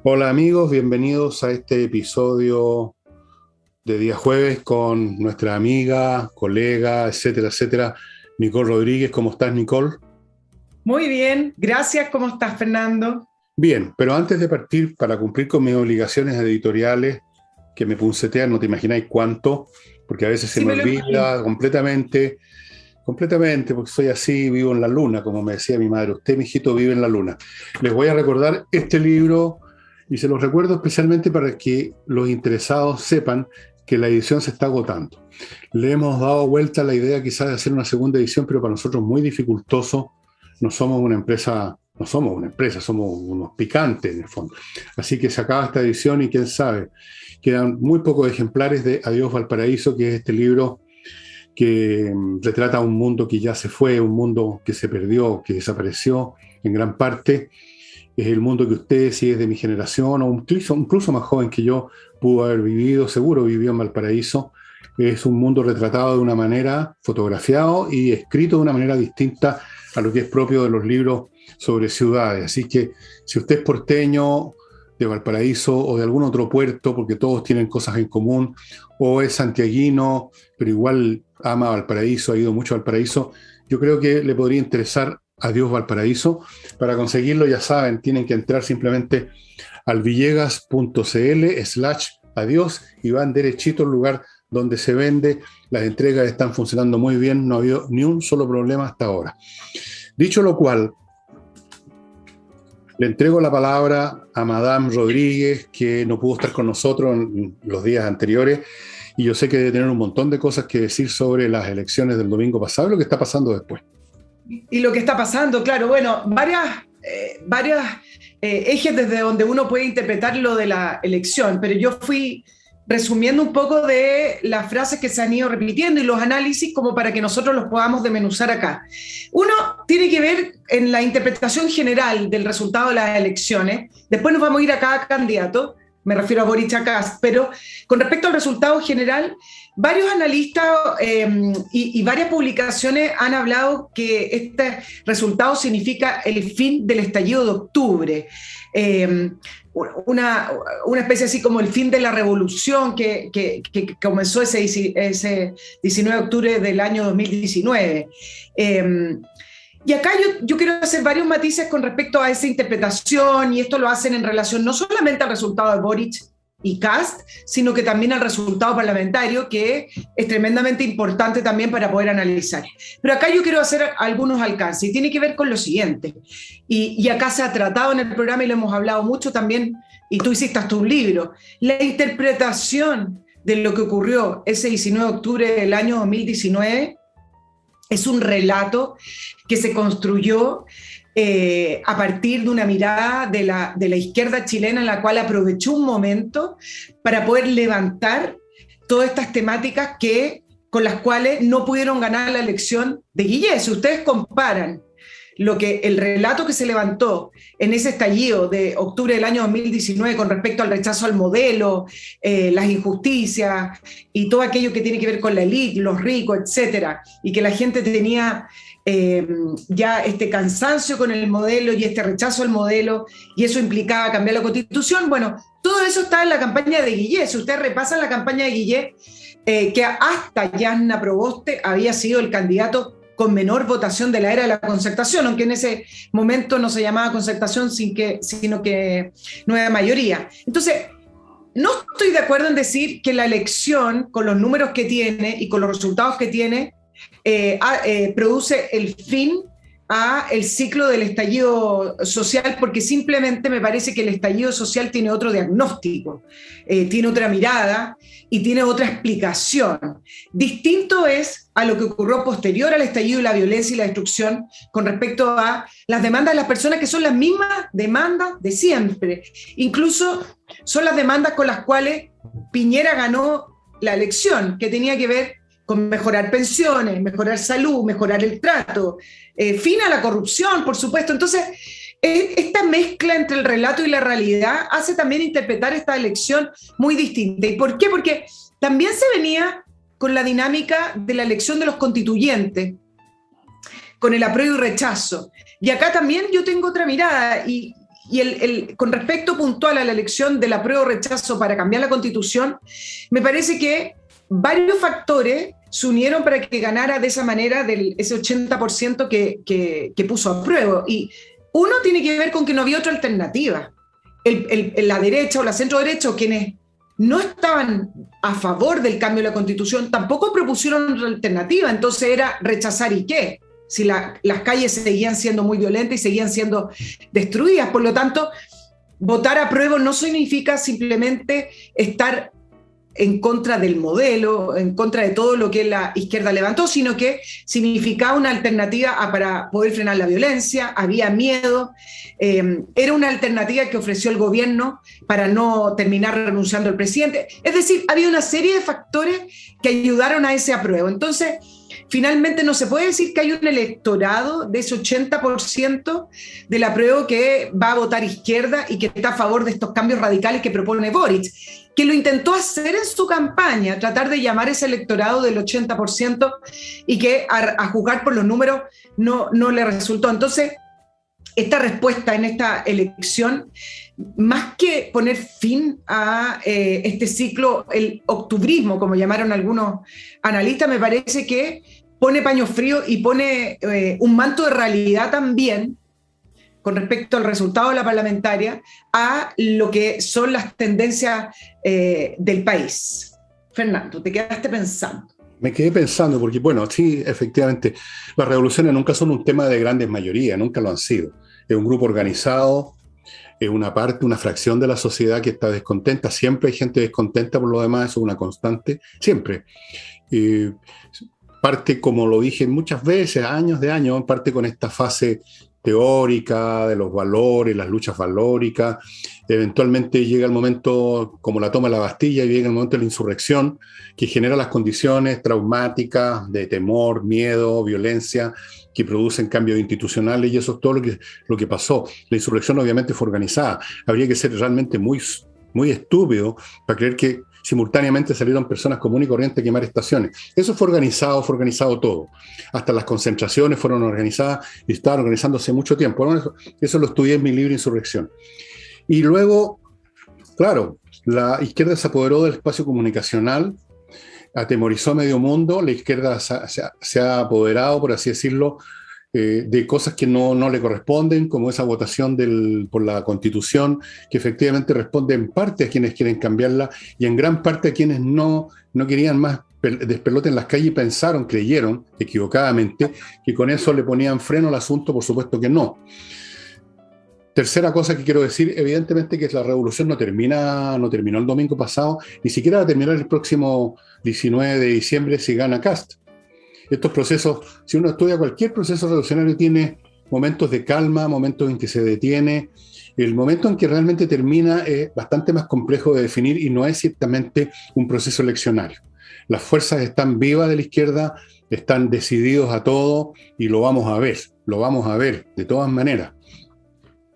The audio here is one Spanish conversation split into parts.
Hola amigos, bienvenidos a este episodio de día jueves con nuestra amiga, colega, etcétera, etcétera, Nicole Rodríguez. ¿Cómo estás, Nicole? Muy bien, gracias. ¿Cómo estás, Fernando? Bien, pero antes de partir, para cumplir con mis obligaciones editoriales, que me puncetean, no te imagináis cuánto, porque a veces se Sí, me me lo imagino. olvida completamente, porque soy así, vivo en la luna, como me decía mi madre. Usted, mijito, vive en la luna. Les voy a recordar este libro y se los recuerdo especialmente para que los interesados sepan que la edición se está agotando. Le hemos dado vuelta a la idea quizás de hacer una segunda edición, pero para nosotros muy dificultoso. No somos una empresa, somos unos picantes en el fondo. Así que se acaba esta edición y quién sabe, quedan muy pocos ejemplares de Adiós Valparaíso, que es este libro que retrata un mundo que ya se fue, un mundo que se perdió, que desapareció en gran parte. Es el mundo que usted, si es de mi generación o incluso más joven que yo, pudo haber vivido, seguro vivió en Valparaíso. Es un mundo retratado de una manera, fotografiado y escrito de una manera distinta a lo que es propio de los libros sobre ciudades. Así que si usted es porteño de Valparaíso o de algún otro puerto, porque todos tienen cosas en común, o es santiaguino, pero igual ama Valparaíso, ha ido mucho a Valparaíso, yo creo que le podría interesar Adiós Valparaíso. Para conseguirlo, ya saben, tienen que entrar simplemente al villegas.cl/adiós y van derechito al lugar donde se vende. Las entregas están funcionando muy bien, no ha habido ni un solo problema hasta ahora. Dicho lo cual, le entrego la palabra a Madame Rodríguez, que no pudo estar con nosotros en los días anteriores, y yo sé que debe tener un montón de cosas que decir sobre las elecciones del domingo pasado y lo que está pasando después. Y lo que está pasando, claro, bueno, varias ejes desde donde uno puede interpretar lo de la elección, pero yo fui resumiendo un poco de las frases que se han ido repitiendo y los análisis como para que nosotros los podamos desmenuzar acá. Uno tiene que ver en la interpretación general del resultado de las elecciones, después nos vamos a ir a cada candidato, me refiero a Boric a Kast, pero con respecto al resultado general, varios analistas y varias publicaciones han hablado que este resultado significa el fin del estallido de octubre. Eh, una especie así como el fin de la revolución que comenzó ese 19 de octubre del año 2019. Y acá yo quiero hacer varios matices con respecto a esa interpretación, y esto lo hacen en relación no solamente al resultado de Boric y Kast, sino que también al resultado parlamentario, que es tremendamente importante también para poder analizar. Pero acá yo quiero hacer algunos alcances, y tiene que ver con lo siguiente, y acá se ha tratado en el programa y lo hemos hablado mucho también, y tú hiciste hasta un libro, la interpretación de lo que ocurrió ese 19 de octubre del año 2019 es un relato que se construyó a partir de una mirada de la izquierda chilena, en la cual aprovechó un momento para poder levantar todas estas temáticas con las cuales no pudieron ganar la elección de Guillé. Si ustedes comparan el relato que se levantó en ese estallido de octubre del año 2019 con respecto al rechazo al modelo, las injusticias y todo aquello que tiene que ver con la élite, los ricos, etcétera, y que la gente tenía ya este cansancio con el modelo y este rechazo al modelo, y eso implicaba cambiar la constitución. Bueno, todo eso está en la campaña de Guillé. Si ustedes repasan la campaña de Guillé, que hasta Yasna Proboste había sido el candidato con menor votación de la era de la concertación, aunque en ese momento no se llamaba concertación, sino que no era mayoría. Entonces, no estoy de acuerdo en decir que la elección, con los números que tiene y con los resultados que tiene, produce el fin a el ciclo del estallido social, porque simplemente me parece que el estallido social tiene otro diagnóstico, tiene otra mirada y tiene otra explicación. Distinto es a lo que ocurrió posterior al estallido y la violencia y la destrucción con respecto a las demandas de las personas, que son las mismas demandas de siempre. Incluso son las demandas con las cuales Piñera ganó la elección, que tenía que ver con mejorar pensiones, mejorar salud, mejorar el trato, fin a la corrupción, por supuesto. Entonces, esta mezcla entre el relato y la realidad hace también interpretar esta elección muy distinta. ¿Y por qué? Porque también se venía con la dinámica de la elección de los constituyentes, con el apruebo y rechazo. Y acá también yo tengo otra mirada, y con respecto puntual a la elección del apruebo o rechazo para cambiar la Constitución, me parece que varios factores se unieron para que ganara de esa manera ese 80% que puso apruebo. Y uno tiene que ver con que no había otra alternativa. La derecha o la centro derecha, quienes no estaban a favor del cambio de la Constitución, tampoco propusieron otra alternativa. Entonces era rechazar y qué, si las calles seguían siendo muy violentas y seguían siendo destruidas. Por lo tanto, votar apruebo no significa simplemente estar en contra del modelo, en contra de todo lo que la izquierda levantó, sino que significaba una alternativa para poder frenar la violencia, había miedo, era una alternativa que ofreció el gobierno para no terminar renunciando al presidente. Es decir, había una serie de factores que ayudaron a ese apruebo. Entonces, finalmente no se puede decir que hay un electorado de ese 80% del apruebo que va a votar izquierda y que está a favor de estos cambios radicales que propone Boric, que lo intentó hacer en su campaña, tratar de llamar ese electorado del 80% y que a juzgar por los números no le resultó. Entonces, esta respuesta en esta elección, más que poner fin a este ciclo, el octubrismo, como llamaron algunos analistas, me parece que pone paño frío y pone un manto de realidad también con respecto al resultado de la parlamentaria a lo que son las tendencias del país. Fernando, te quedaste pensando. Me quedé pensando porque, bueno, sí, efectivamente, las revoluciones nunca son un tema de grandes mayorías, nunca lo han sido. Es un grupo organizado, es una parte, una fracción de la sociedad que está descontenta. Siempre hay gente descontenta por lo demás, eso es una constante, siempre. Parte, como lo dije muchas veces, años de años, parte con esta fase teórica de los valores, las luchas valóricas. Eventualmente llega el momento, como la toma de la Bastilla, y llega el momento de la insurrección, que genera las condiciones traumáticas de temor, miedo, violencia, que producen cambios institucionales, y eso es todo lo que pasó. La insurrección obviamente fue organizada. Habría que ser realmente muy, muy estúpido para creer que simultáneamente salieron personas comunes y corrientes a quemar estaciones. Eso fue organizado todo. Hasta las concentraciones fueron organizadas y estaban organizándose hace mucho tiempo. Bueno, eso lo estudié en mi libro Insurrección. Y luego, claro, la izquierda se apoderó del espacio comunicacional, atemorizó a medio mundo, la izquierda se ha apoderado, por así decirlo, de cosas que no le corresponden, como esa votación por la Constitución, que efectivamente responde en parte a quienes quieren cambiarla y en gran parte a quienes no querían más despelote en las calles y creyeron equivocadamente que con eso le ponían freno al asunto. Por supuesto que no. Tercera cosa que quiero decir, evidentemente que la revolución no terminó el domingo pasado, ni siquiera va a terminar el próximo 19 de diciembre si gana Kast. Estos procesos, si uno estudia cualquier proceso revolucionario, tiene momentos de calma, momentos en que se detiene. El momento en que realmente termina es bastante más complejo de definir y no es ciertamente un proceso eleccionario. Las fuerzas están vivas de la izquierda, están decididos a todo y lo vamos a ver de todas maneras.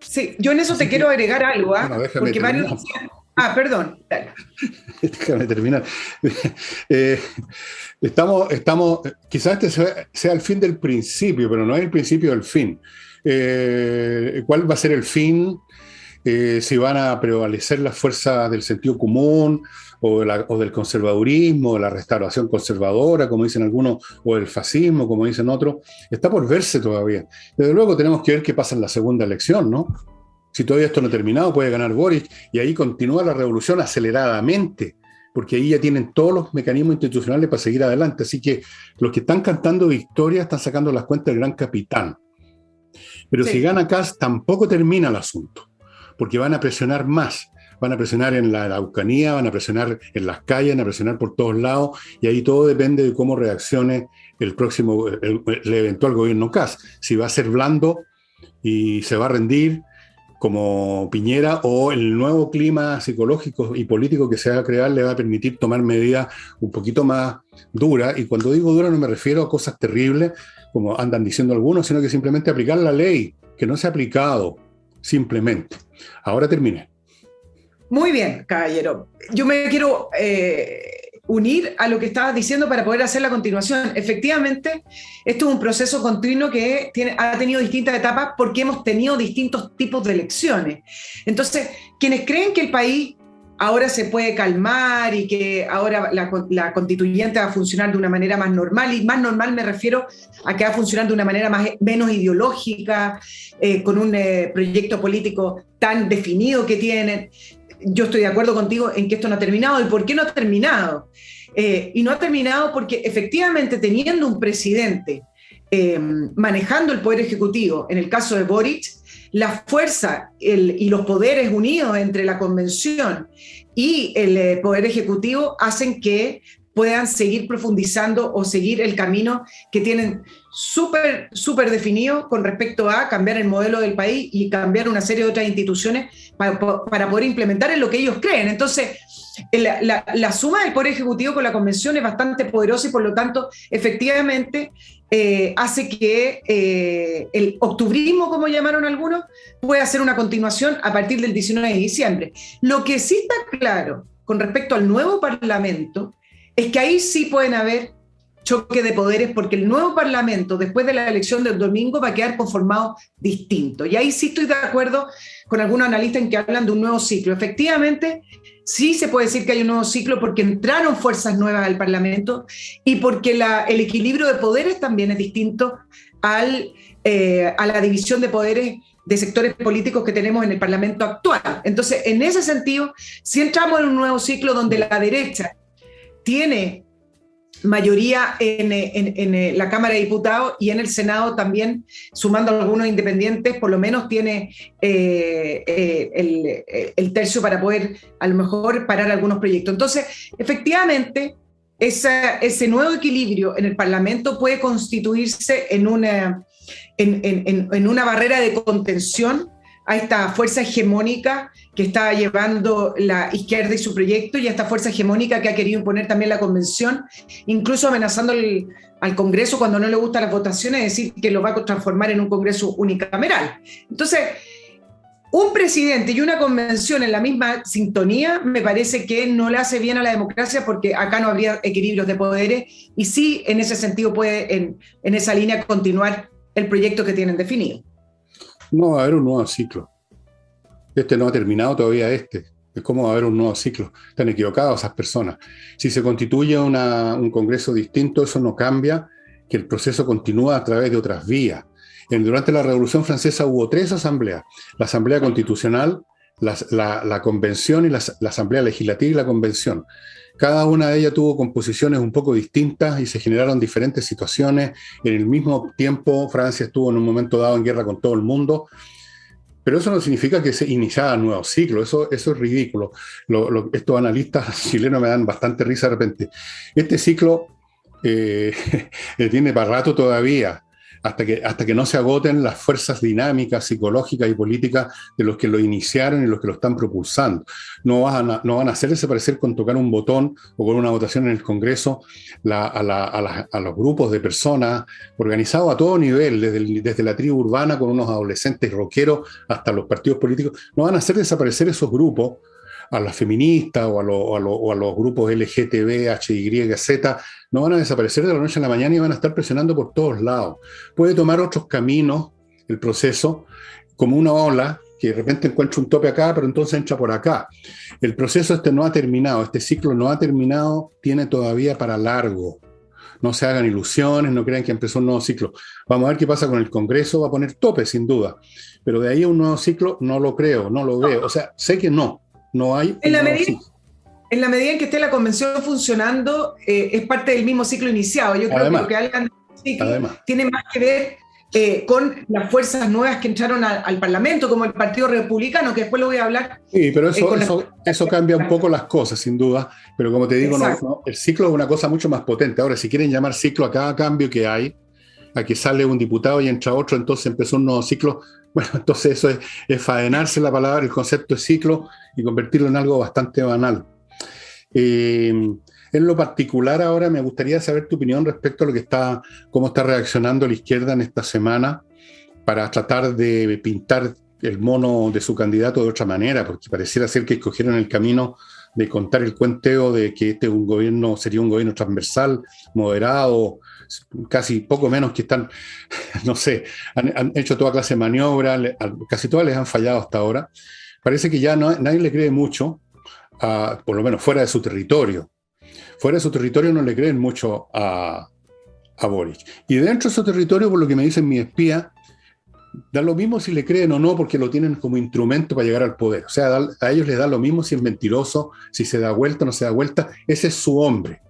Sí, yo en eso te quiero agregar algo, bueno, porque varios... perdón. Dale. Déjame terminar. Quizás este sea el fin del principio, pero no es el principio del fin. ¿Cuál va a ser el fin? Si van a prevalecer las fuerzas del sentido común o del conservadurismo, de la restauración conservadora, como dicen algunos, o del fascismo, como dicen otros, está por verse todavía. Desde luego tenemos que ver qué pasa en la segunda elección, ¿no? Si todavía esto no ha terminado, puede ganar Boric, y ahí continúa la revolución aceleradamente, porque ahí ya tienen todos los mecanismos institucionales para seguir adelante. Así que los que están cantando victoria están sacando las cuentas del gran capitán. Pero sí. Si gana Kast, tampoco termina el asunto, porque van a presionar más. Van a presionar en la Araucanía, van a presionar en las calles, van a presionar por todos lados, y ahí todo depende de cómo reaccione el eventual gobierno Kast. Si va a ser blando y se va a rendir, como Piñera, o el nuevo clima psicológico y político que se va a crear le va a permitir tomar medidas un poquito más duras. Y cuando digo duras no me refiero a cosas terribles, como andan diciendo algunos, sino que simplemente aplicar la ley, que no se ha aplicado, simplemente. Ahora terminé. Muy bien, caballero. Yo me quiero unir a lo que estabas diciendo para poder hacer la continuación. Efectivamente, esto es un proceso continuo que ha tenido distintas etapas porque hemos tenido distintos tipos de elecciones. Entonces, quienes creen que el país ahora se puede calmar y que ahora la constituyente va a funcionar de una manera más normal, y más normal me refiero a que va a funcionar de una manera menos ideológica, con un proyecto político tan definido que tienen. Yo estoy de acuerdo contigo en que esto no ha terminado. ¿Y por qué no ha terminado? Y no ha terminado porque efectivamente teniendo un presidente manejando el poder ejecutivo, en el caso de Boric, la fuerza y los poderes unidos entre la convención y el poder ejecutivo hacen que puedan seguir profundizando o seguir el camino que tienen súper definido con respecto a cambiar el modelo del país y cambiar una serie de otras instituciones para poder implementar en lo que ellos creen. Entonces, la suma del Poder Ejecutivo con la Convención es bastante poderosa y por lo tanto, efectivamente, hace que el octubrismo, como llamaron algunos, pueda ser una continuación a partir del 19 de diciembre. Lo que sí está claro con respecto al nuevo Parlamento es que ahí sí pueden haber choque de poderes porque el nuevo Parlamento, después de la elección del domingo, va a quedar conformado distinto. Y ahí sí estoy de acuerdo con algunos analistas en que hablan de un nuevo ciclo. Efectivamente, sí se puede decir que hay un nuevo ciclo porque entraron fuerzas nuevas al Parlamento y porque el equilibrio de poderes también es distinto a la división de poderes de sectores políticos que tenemos en el Parlamento actual. Entonces, en ese sentido, sí entramos en un nuevo ciclo donde la derecha tiene mayoría en la Cámara de Diputados y en el Senado también, sumando a algunos independientes, por lo menos tiene el tercio para poder a lo mejor parar algunos proyectos. Entonces, efectivamente, ese nuevo equilibrio en el Parlamento puede constituirse en una barrera de contención a esta fuerza hegemónica que está llevando la izquierda y su proyecto, y a esta fuerza hegemónica que ha querido imponer también la Convención, incluso amenazando al Congreso cuando no le gustan las votaciones, decir que lo va a transformar en un Congreso unicameral. Entonces, un presidente y una convención en la misma sintonía me parece que no le hace bien a la democracia porque acá no habría equilibrios de poderes y sí, en ese sentido puede en esa línea continuar el proyecto que tienen definido. No va a haber un nuevo ciclo. Este no ha terminado todavía este. Es como va a haber un nuevo ciclo. Están equivocados esas personas. Si se constituye un Congreso distinto, eso no cambia, que el proceso continúa a través de otras vías. Durante la Revolución Francesa hubo 3 asambleas. La Asamblea Constitucional, la Convención y la Asamblea Legislativa y la Convención. Cada una de ellas tuvo composiciones un poco distintas y se generaron diferentes situaciones. En el mismo tiempo, Francia estuvo en un momento dado en guerra con todo el mundo, pero eso no significa que se iniciara un nuevo ciclo. Eso es ridículo. Estos analistas chilenos me dan bastante risa de repente. Este ciclo tiene para rato todavía, hasta que no se agoten las fuerzas dinámicas, psicológicas y políticas de los que lo iniciaron y los que lo están propulsando. No van a hacer desaparecer con tocar un botón o con una votación en el Congreso a los grupos de personas organizados a todo nivel, desde la tribu urbana con unos adolescentes rockeros hasta los partidos políticos. No van a hacer desaparecer esos grupos, a las feministas o a los grupos LGTB, HYZ, no van a desaparecer de la noche a la mañana y van a estar presionando por todos lados. Puede tomar otros caminos el proceso, como una ola, que de repente encuentra un tope acá, pero entonces entra por acá. El proceso no ha terminado, este ciclo no ha terminado, tiene todavía para largo. No se hagan ilusiones, no crean que empezó un nuevo ciclo. Vamos a ver qué pasa con el Congreso, va a poner tope sin duda, pero de ahí a un nuevo ciclo no lo creo, no lo veo. O sea, sé que no hay. En la medida en que esté la convención funcionando, es parte del mismo ciclo iniciado. Yo creo que lo que hablan del ciclo tiene más que ver con las fuerzas nuevas que entraron al Parlamento, como el Partido Republicano, que después lo voy a hablar. Sí, pero eso cambia un poco las cosas, sin duda. Pero como te digo, el ciclo es una cosa mucho más potente. Ahora, si quieren llamar ciclo a cada cambio que hay, a que sale un diputado y entra otro, entonces empezó un nuevo ciclo. Bueno, entonces eso es faenarse la palabra, el concepto de ciclo, y convertirlo en algo bastante banal. En lo particular ahora me gustaría saber tu opinión respecto a cómo está reaccionando la izquierda en esta semana para tratar de pintar el mono de su candidato de otra manera, porque pareciera ser que escogieron el camino de contar el cuenteo de que este un gobierno sería un gobierno transversal, moderado, casi poco menos que están, no sé, han hecho toda clase de maniobras, casi todas les han fallado hasta ahora. Parece que ya nadie le cree mucho, por lo menos fuera de su territorio. Fuera de su territorio no le creen mucho a Boric. Y dentro de su territorio, por lo que me dicen mis espías, da lo mismo si le creen o no, porque lo tienen como instrumento para llegar al poder. O sea, a ellos les da lo mismo si es mentiroso, si se da vuelta o no se da vuelta. Ese es su hombre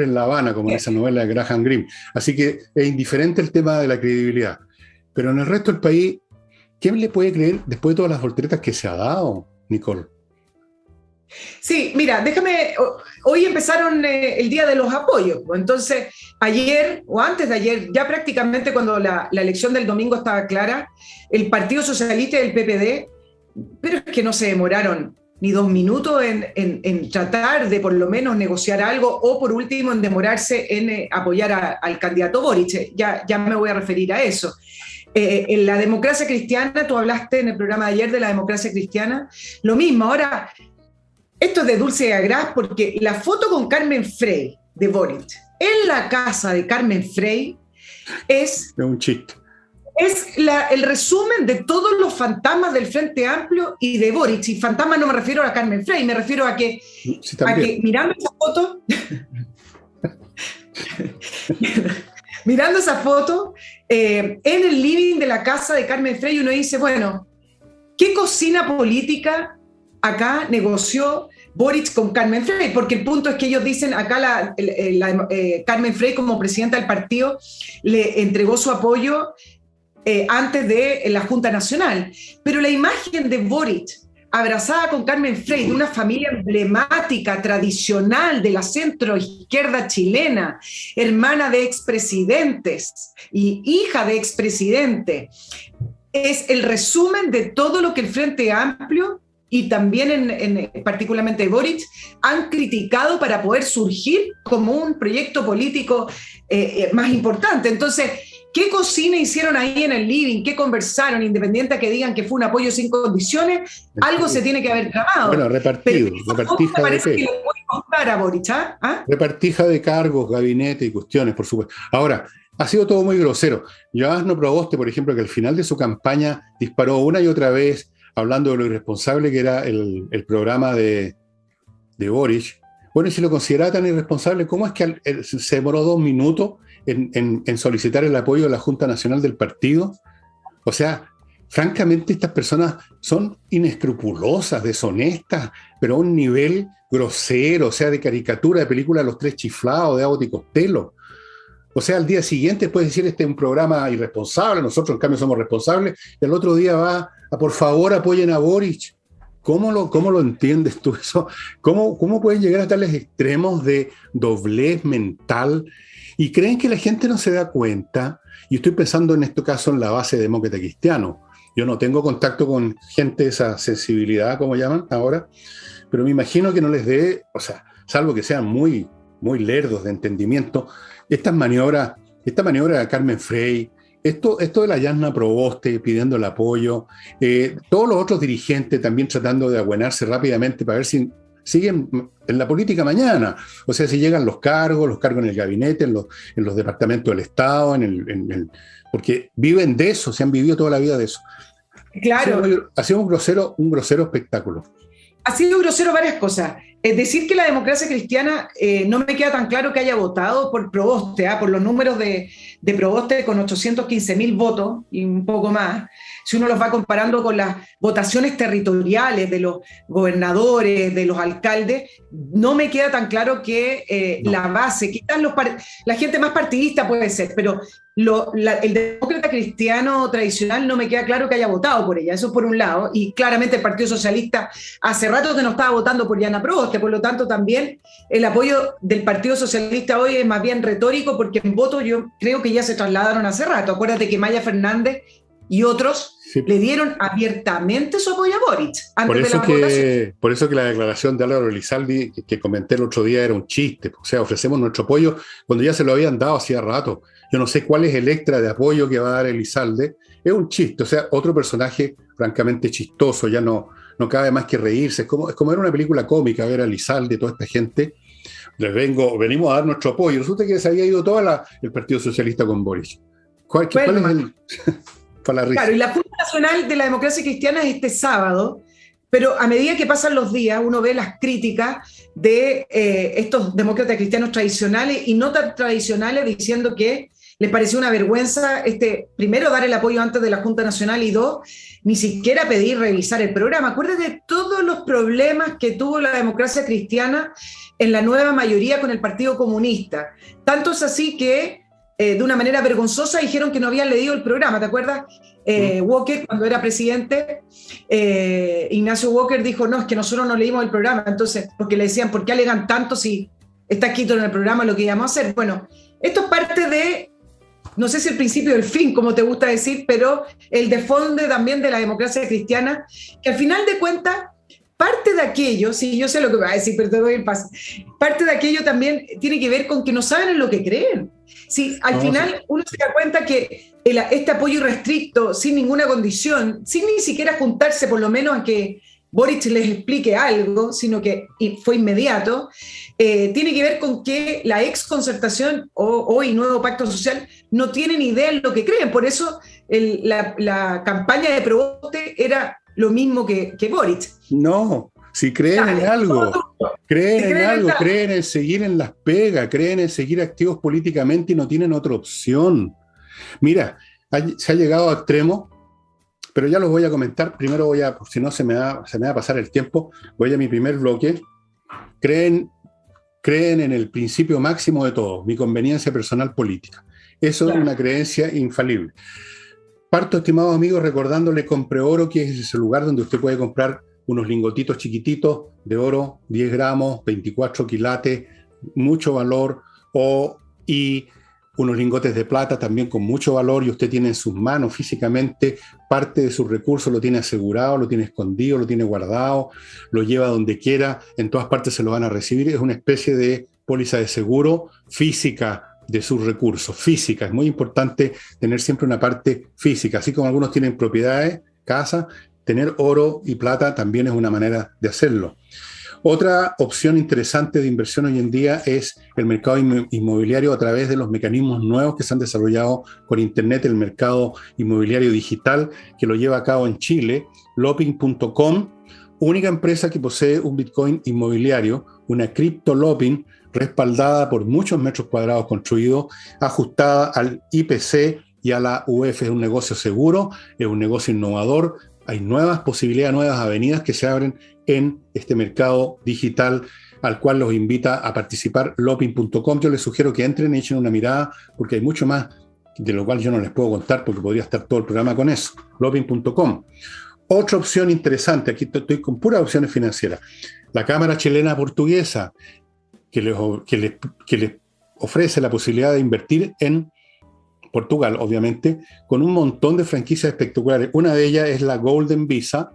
en La Habana, como en esa novela de Graham Greene. Así que es indiferente el tema de la credibilidad. Pero en el resto del país, ¿quién le puede creer después de todas las volteretas que se ha dado, Nicole? Sí, mira, déjame, hoy empezaron el día de los apoyos, entonces ayer o antes de ayer, ya prácticamente cuando la elección del domingo estaba clara, el Partido Socialista y el PPD, pero es que no se demoraron ni 2 minutos en tratar de por lo menos negociar algo o por último en demorarse en apoyar al candidato Boric, ya me voy a referir a eso. En la democracia cristiana, tú hablaste en el programa de ayer de la democracia cristiana, lo mismo, ahora... Esto es de dulce y agraz porque la foto con Carmen Frey de Boric en la casa de Carmen Frey es un chiste. Es el resumen de todos los fantasmas del Frente Amplio y de Boric. Y fantasmas no me refiero a Carmen Frey, me refiero a que, sí, mirando esa foto, mirando esa foto en el living de la casa de Carmen Frey, uno dice, bueno, ¿qué cocina política acá negoció Boric con Carmen Frey? Porque el punto es que ellos dicen, acá Carmen Frey como presidenta del partido le entregó su apoyo antes de la Junta Nacional. Pero la imagen de Boric abrazada con Carmen Frey, de una familia emblemática, tradicional de la centroizquierda chilena, hermana de expresidentes y hija de expresidente, es el resumen de todo lo que el Frente Amplio y también particularmente Boric han criticado para poder surgir como un proyecto político más importante. Entonces, ¿qué cocina hicieron ahí en el living? ¿Qué conversaron? Independiente a que digan que fue un apoyo sin condiciones, algo se tiene que haber tramado. Bueno, repartido, repartija parece de que le puede costar a Boric, ¿ah? Repartija de cargos, gabinete y cuestiones, por supuesto. Ahora, ha sido todo muy grosero. Joasno Proboste, por ejemplo, que al final de su campaña disparó una y otra vez hablando de lo irresponsable que era el programa de Boric. Bueno, y si lo consideraba tan irresponsable, ¿cómo es que se demoró 2 minutos en solicitar el apoyo de la Junta Nacional del partido? O sea, francamente estas personas son inescrupulosas, deshonestas, pero a un nivel grosero, o sea, de caricatura de película Los Tres Chiflados, de Abbott y Costello. O sea, al día siguiente puedes decir, este es un programa irresponsable, nosotros en cambio somos responsables, y al otro día va a, por favor, apoyen a Boric. ¿Cómo lo entiendes tú eso? ¿Cómo pueden llegar a tales extremos de doblez mental? Y creen que la gente no se da cuenta, y estoy pensando en este caso en la base demócrata cristiano. Yo no tengo contacto con gente de esa sensibilidad, como llaman ahora, pero me imagino que no les dé, o sea, salvo que sean muy, muy lerdos de entendimiento, esta maniobra de Carmen Frey, esto de la Joasno Proboste pidiendo el apoyo, todos los otros dirigentes también tratando de abuenarse rápidamente para ver si siguen en la política mañana. O sea, si llegan los cargos en el gabinete, en los departamentos del Estado, porque viven de eso, se han vivido toda la vida de eso. Claro. Ha sido un grosero espectáculo. Ha sido grosero varias cosas. Es decir, que la democracia cristiana no me queda tan claro que haya votado por Proboste, por los números de Proboste con 815.000 votos y un poco más. Si uno los va comparando con las votaciones territoriales de los gobernadores, de los alcaldes, no me queda tan claro que la base, quizás la gente más partidista puede ser, pero el demócrata cristiano tradicional no me queda claro que haya votado por ella, eso por un lado, y claramente el Partido Socialista hace rato que no estaba votando por Joasno Proboste, por lo tanto también el apoyo del Partido Socialista hoy es más bien retórico, porque en votos yo creo que ya se trasladaron hace rato. Acuérdate que Maya Fernández y otros le dieron abiertamente su apoyo a Boric antes de la votación. Por eso que la declaración de Álvaro Elizalde que comenté el otro día era un chiste. O sea, ofrecemos nuestro apoyo cuando ya se lo habían dado hacía rato. Yo no sé cuál es el extra de apoyo que va a dar Elizalde. Es un chiste, o sea, otro personaje francamente chistoso, ya no no cabe más que reírse. Es como ver una película cómica, ver a Elizalde, toda esta gente. Venimos a dar nuestro apoyo. Resulta que se había ido todo el Partido Socialista con Boris. ¿Cuál es el...? Para la risa. Claro, y la Junta Nacional de la Democracia Cristiana es este sábado, pero a medida que pasan los días, uno ve las críticas de estos demócratas cristianos tradicionales y no tan tradicionales, diciendo que les pareció una vergüenza, primero, dar el apoyo antes de la Junta Nacional, y dos, ni siquiera pedir revisar el programa. Acuérdate de todos los problemas que tuvo la democracia cristiana en la nueva mayoría con el Partido Comunista. Tanto es así que, de una manera vergonzosa, dijeron que no habían leído el programa. ¿Te acuerdas? Walker, cuando era presidente, Ignacio Walker dijo, no, es que nosotros no leímos el programa. Entonces, porque le decían, ¿por qué alegan tanto si está escrito en el programa lo que íbamos a hacer? Bueno, esto es parte de, no sé si el principio del fin, como te gusta decir, pero el desfonde también de la democracia cristiana, que al final de cuentas, parte de aquello, sí, yo sé lo que va a decir, pero te doy el paso, parte de aquello también tiene que ver con que no saben en lo que creen. Sí, al final uno se da cuenta que este apoyo irrestricto, sin ninguna condición, sin ni siquiera juntarse por lo menos a que Boric les explique algo, sino que fue inmediato, tiene que ver con que la ex concertación o hoy nuevo pacto social no tienen idea en lo que creen. Por eso la campaña de Proboste era lo mismo que Boric. No, si creen en algo, creen en seguir en las pegas, creen en seguir activos políticamente y no tienen otra opción. Mira, se ha llegado a extremo, pero ya los voy a comentar. Primero si no se me va a pasar el tiempo, voy a mi primer bloque. Creen en el principio máximo de todo, mi conveniencia personal política. Eso es una creencia infalible. Parto, estimados amigos, recordándole Compre Oro, que es ese lugar donde usted puede comprar unos lingotitos chiquititos de oro, 10 gramos, 24 quilates, mucho valor, y unos lingotes de plata también con mucho valor, y usted tiene en sus manos físicamente parte de sus recursos, lo tiene asegurado, lo tiene escondido, lo tiene guardado, lo lleva donde quiera, en todas partes se lo van a recibir. Es una especie de póliza de seguro física de sus recursos, física. Es muy importante tener siempre una parte física, así como algunos tienen propiedades, casas, tener oro y plata también es una manera de hacerlo. Otra opción interesante de inversión hoy en día es el mercado inmobiliario a través de los mecanismos nuevos que se han desarrollado con Internet, el mercado inmobiliario digital que lo lleva a cabo en Chile, Lopin.com, única empresa que posee un Bitcoin inmobiliario, una cripto Lopin, respaldada por muchos metros cuadrados construidos, ajustada al IPC y a la UF. Es un negocio seguro, es un negocio innovador, hay nuevas posibilidades, nuevas avenidas que se abren en este mercado digital al cual los invita a participar Lopin.com. Yo les sugiero que entren y echen una mirada porque hay mucho más de lo cual yo no les puedo contar porque podría estar todo el programa con eso. Lopin.com. Otra opción interesante, aquí estoy con puras opciones financieras, la Cámara Chilena Portuguesa, que les ofrece la posibilidad de invertir en Portugal, obviamente, con un montón de franquicias espectaculares. Una de ellas es la Golden Visa,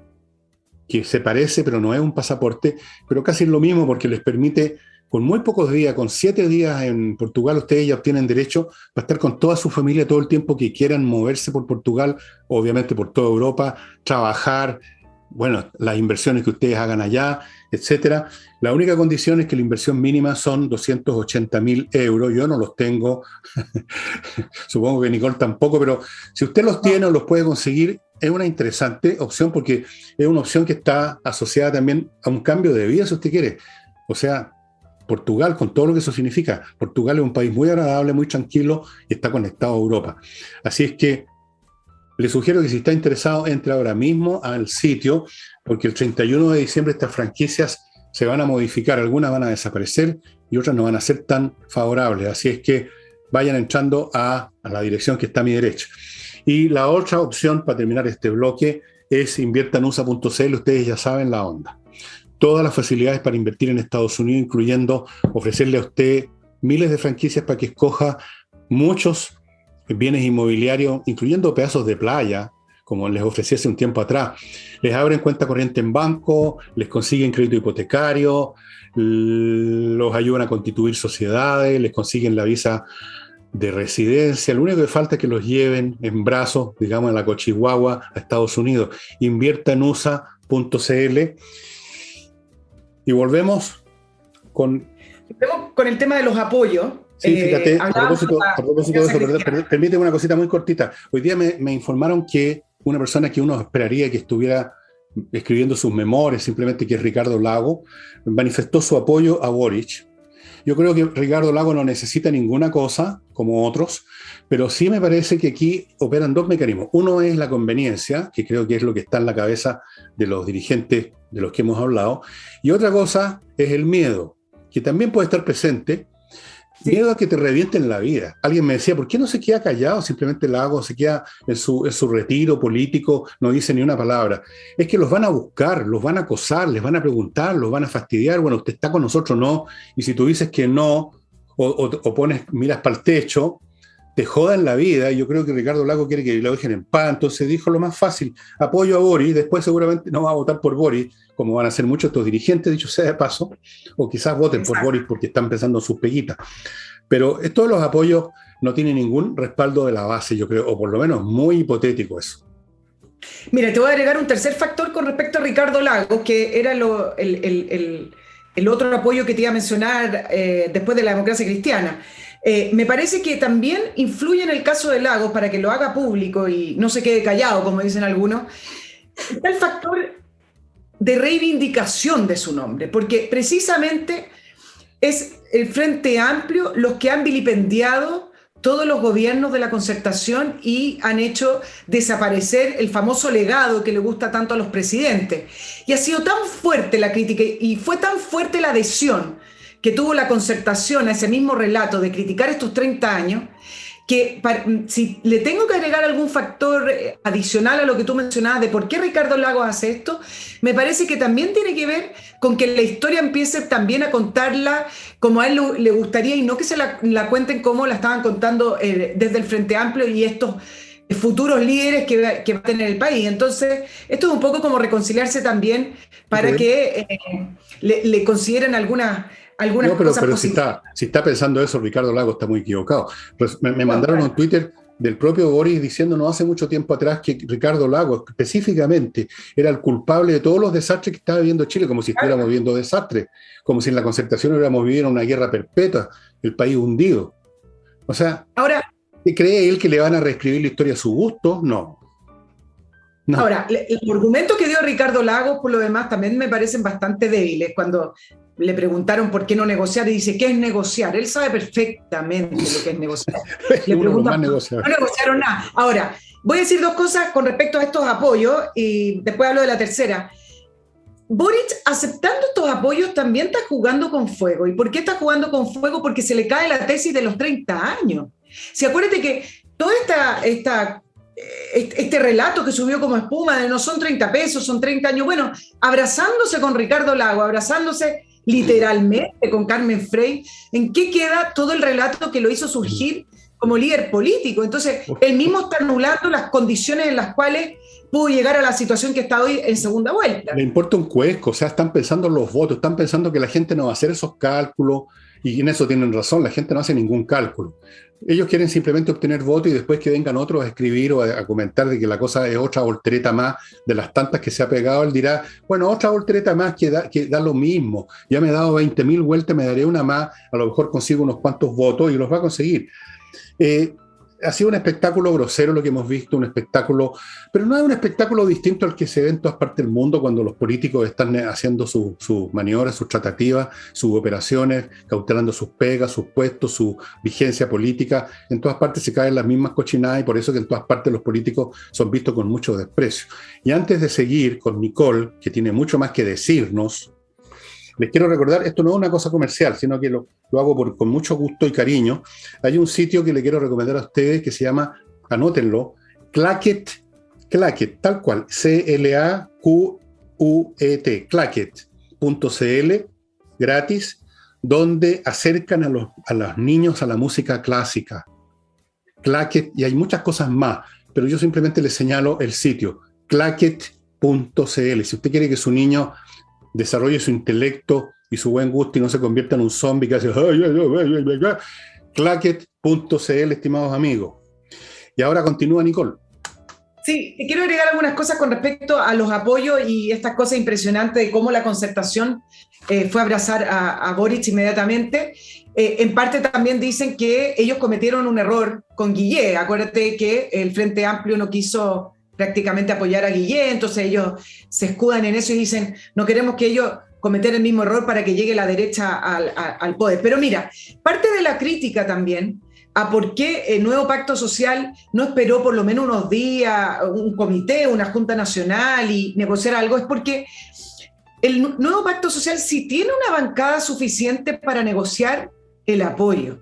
que se parece, pero no es un pasaporte, pero casi es lo mismo porque les permite, con muy pocos días, con 7 días en Portugal, ustedes ya obtienen derecho para estar con toda su familia todo el tiempo que quieran moverse por Portugal, obviamente por toda Europa, trabajar, bueno, las inversiones que ustedes hagan allá, etcétera. La única condición es que la inversión mínima son 280.000 euros. Yo no los tengo, supongo que Nicole tampoco, pero si usted los tiene o los puede conseguir, es una interesante opción porque es una opción que está asociada también a un cambio de vida, si usted quiere. O sea, Portugal, con todo lo que eso significa, Portugal es un país muy agradable, muy tranquilo y está conectado a Europa. Así es que le sugiero que si está interesado, entre ahora mismo al sitio, porque el 31 de diciembre estas franquicias se van a modificar, algunas van a desaparecer y otras no van a ser tan favorables. Así es que vayan entrando a la dirección que está a mi derecha. Y la otra opción, para terminar este bloque, es inviertanusa.cl. Ustedes ya saben la onda. Todas las facilidades para invertir en Estados Unidos, incluyendo ofrecerle a usted miles de franquicias para que escoja muchos bienes inmobiliarios, incluyendo pedazos de playa, como les ofrecí hace un tiempo atrás. Les abren cuenta corriente en banco, les consiguen crédito hipotecario, los ayudan a constituir sociedades, les consiguen la visa de residencia. Lo único que falta es que los lleven en brazos, digamos, en la cochihuahua a Estados Unidos. Invierta en USA.cl. Y volvemos con el tema de los apoyos. Sí, fíjate, a propósito de eso, permíteme una cosita muy cortita. Hoy día me informaron que una persona que uno esperaría que estuviera escribiendo sus memorias, simplemente que es Ricardo Lago, manifestó su apoyo a Boric. Yo creo que Ricardo Lago no necesita ninguna cosa, como otros, pero sí me parece que aquí operan dos mecanismos. Uno es la conveniencia, que creo que es lo que está en la cabeza de los dirigentes de los que hemos hablado, y otra cosa es el miedo, que también puede estar presente. Miedo a que te revienten la vida. Alguien me decía, ¿por qué no se queda callado? Simplemente Lago se queda en su retiro político, no dice ni una palabra. Es que los van a buscar, los van a acosar, les van a preguntar, los van a fastidiar. Bueno, usted está con nosotros, no. Y si tú dices que no, o miras para el techo, te jodan la vida. Y yo creo que Ricardo Lago quiere que lo dejen en paz. Entonces dijo lo más fácil, apoyo a Boric. Después seguramente no va a votar por Boric, como van a hacer muchos estos dirigentes, dicho sea de paso, o quizás voten por Boric porque están pensando en sus peguitas. Pero todos los apoyos no tienen ningún respaldo de la base, yo creo, o por lo menos muy hipotético eso. Mira, te voy a agregar un tercer factor con respecto a Ricardo Lagos, que era el otro apoyo que te iba a mencionar después de la democracia cristiana. Me parece que también influye en el caso de Lagos, para que lo haga público y no se quede callado, como dicen algunos, está el factor de reivindicación de su nombre, porque precisamente es el Frente Amplio los que han vilipendiado todos los gobiernos de la Concertación y han hecho desaparecer el famoso legado que le gusta tanto a los presidentes. Y ha sido tan fuerte la crítica y fue tan fuerte la adhesión que tuvo la Concertación a ese mismo relato de criticar estos 30 años, que si le tengo que agregar algún factor adicional a lo que tú mencionabas de por qué Ricardo Lagos hace esto, me parece que también tiene que ver con que la historia empiece también a contarla como a él le gustaría y no que se la cuenten como la estaban contando desde el Frente Amplio y estos futuros líderes que va a tener el país. Entonces, esto es un poco como reconciliarse también para que le consideren algunas no, pero cosas positivas. Si está pensando eso, Ricardo Lagos está muy equivocado. Me mandaron un Twitter del propio Boric diciendo no hace mucho tiempo atrás que Ricardo Lagos específicamente era el culpable de todos los desastres que estaba viviendo Chile, como si estuviéramos viviendo desastres, como si en la Concertación hubiéramos vivido una guerra perpetua, el país hundido. O sea, ahora, ¿cree él que le van a reescribir la historia a su gusto? No. Ahora, el argumento que dio Ricardo Lagos, por lo demás, también me parecen bastante débiles. Cuando le preguntaron por qué no negociar, y dice, ¿qué es negociar? Él sabe perfectamente lo que es negociar. Le preguntan, no negociaron nada. Ahora, voy a decir dos cosas con respecto a estos apoyos y después hablo de la tercera. Boric, aceptando estos apoyos, también está jugando con fuego. ¿Y por qué está jugando con fuego? Porque se le cae la tesis de los 30 años. Si acuérdate que toda este relato que subió como espuma de no son 30 pesos, son 30 años, bueno, abrazándose con Ricardo Lagos, abrazándose literalmente con Carmen Frey, ¿en qué queda todo el relato que lo hizo surgir como líder político? Entonces, él mismo está anulando las condiciones en las cuales pudo llegar a la situación que está hoy en segunda vuelta. Le importa un cuesco, o sea, están pensando en los votos, están pensando que la gente no va a hacer esos cálculos, y en eso tienen razón, la gente no hace ningún cálculo. Ellos quieren simplemente obtener votos y después que vengan otros a escribir o a comentar de que la cosa es otra voltereta más de las tantas que se ha pegado. Él dirá, bueno, otra voltereta más que da lo mismo. Ya me he dado 20.000 vueltas, me daré una más, a lo mejor consigo unos cuantos votos y los va a conseguir. Ha sido un espectáculo grosero lo que hemos visto, un espectáculo, pero no es un espectáculo distinto al que se ve en todas partes del mundo cuando los políticos están haciendo sus maniobras, sus tratativas, sus operaciones, cautelando sus pegas, sus puestos, su vigencia política. En todas partes se caen las mismas cochinadas y por eso que en todas partes los políticos son vistos con mucho desprecio. Y antes de seguir con Nicole, que tiene mucho más que decirnos, les quiero recordar, esto no es una cosa comercial, sino que lo hago con mucho gusto y cariño. Hay un sitio que le quiero recomendar a ustedes que se llama, anótenlo, Claquet, tal cual, Claquet, claquet.cl, gratis, donde acercan a los niños a la música clásica. Claquet, y hay muchas cosas más, pero yo simplemente les señalo el sitio, claquet.cl. Si usted quiere que su niño desarrolle su intelecto y su buen gusto y no se convierta en un zombie que hace claquet.cl, estimados amigos. Y ahora continúa Nicole. Sí, quiero agregar algunas cosas con respecto a los apoyos y estas cosas impresionantes de cómo la Concertación fue a abrazar a Boric inmediatamente. En parte también dicen que ellos cometieron un error con Guillé. Acuérdate que el Frente Amplio no quiso prácticamente apoyar a Guillé, entonces ellos se escudan en eso y dicen, no queremos que ellos cometer el mismo error para que llegue la derecha al poder. Pero mira, parte de la crítica también a por qué el nuevo pacto social no esperó por lo menos unos días, un comité, una junta nacional y negociar algo, es porque el nuevo pacto social sí tiene una bancada suficiente para negociar el apoyo.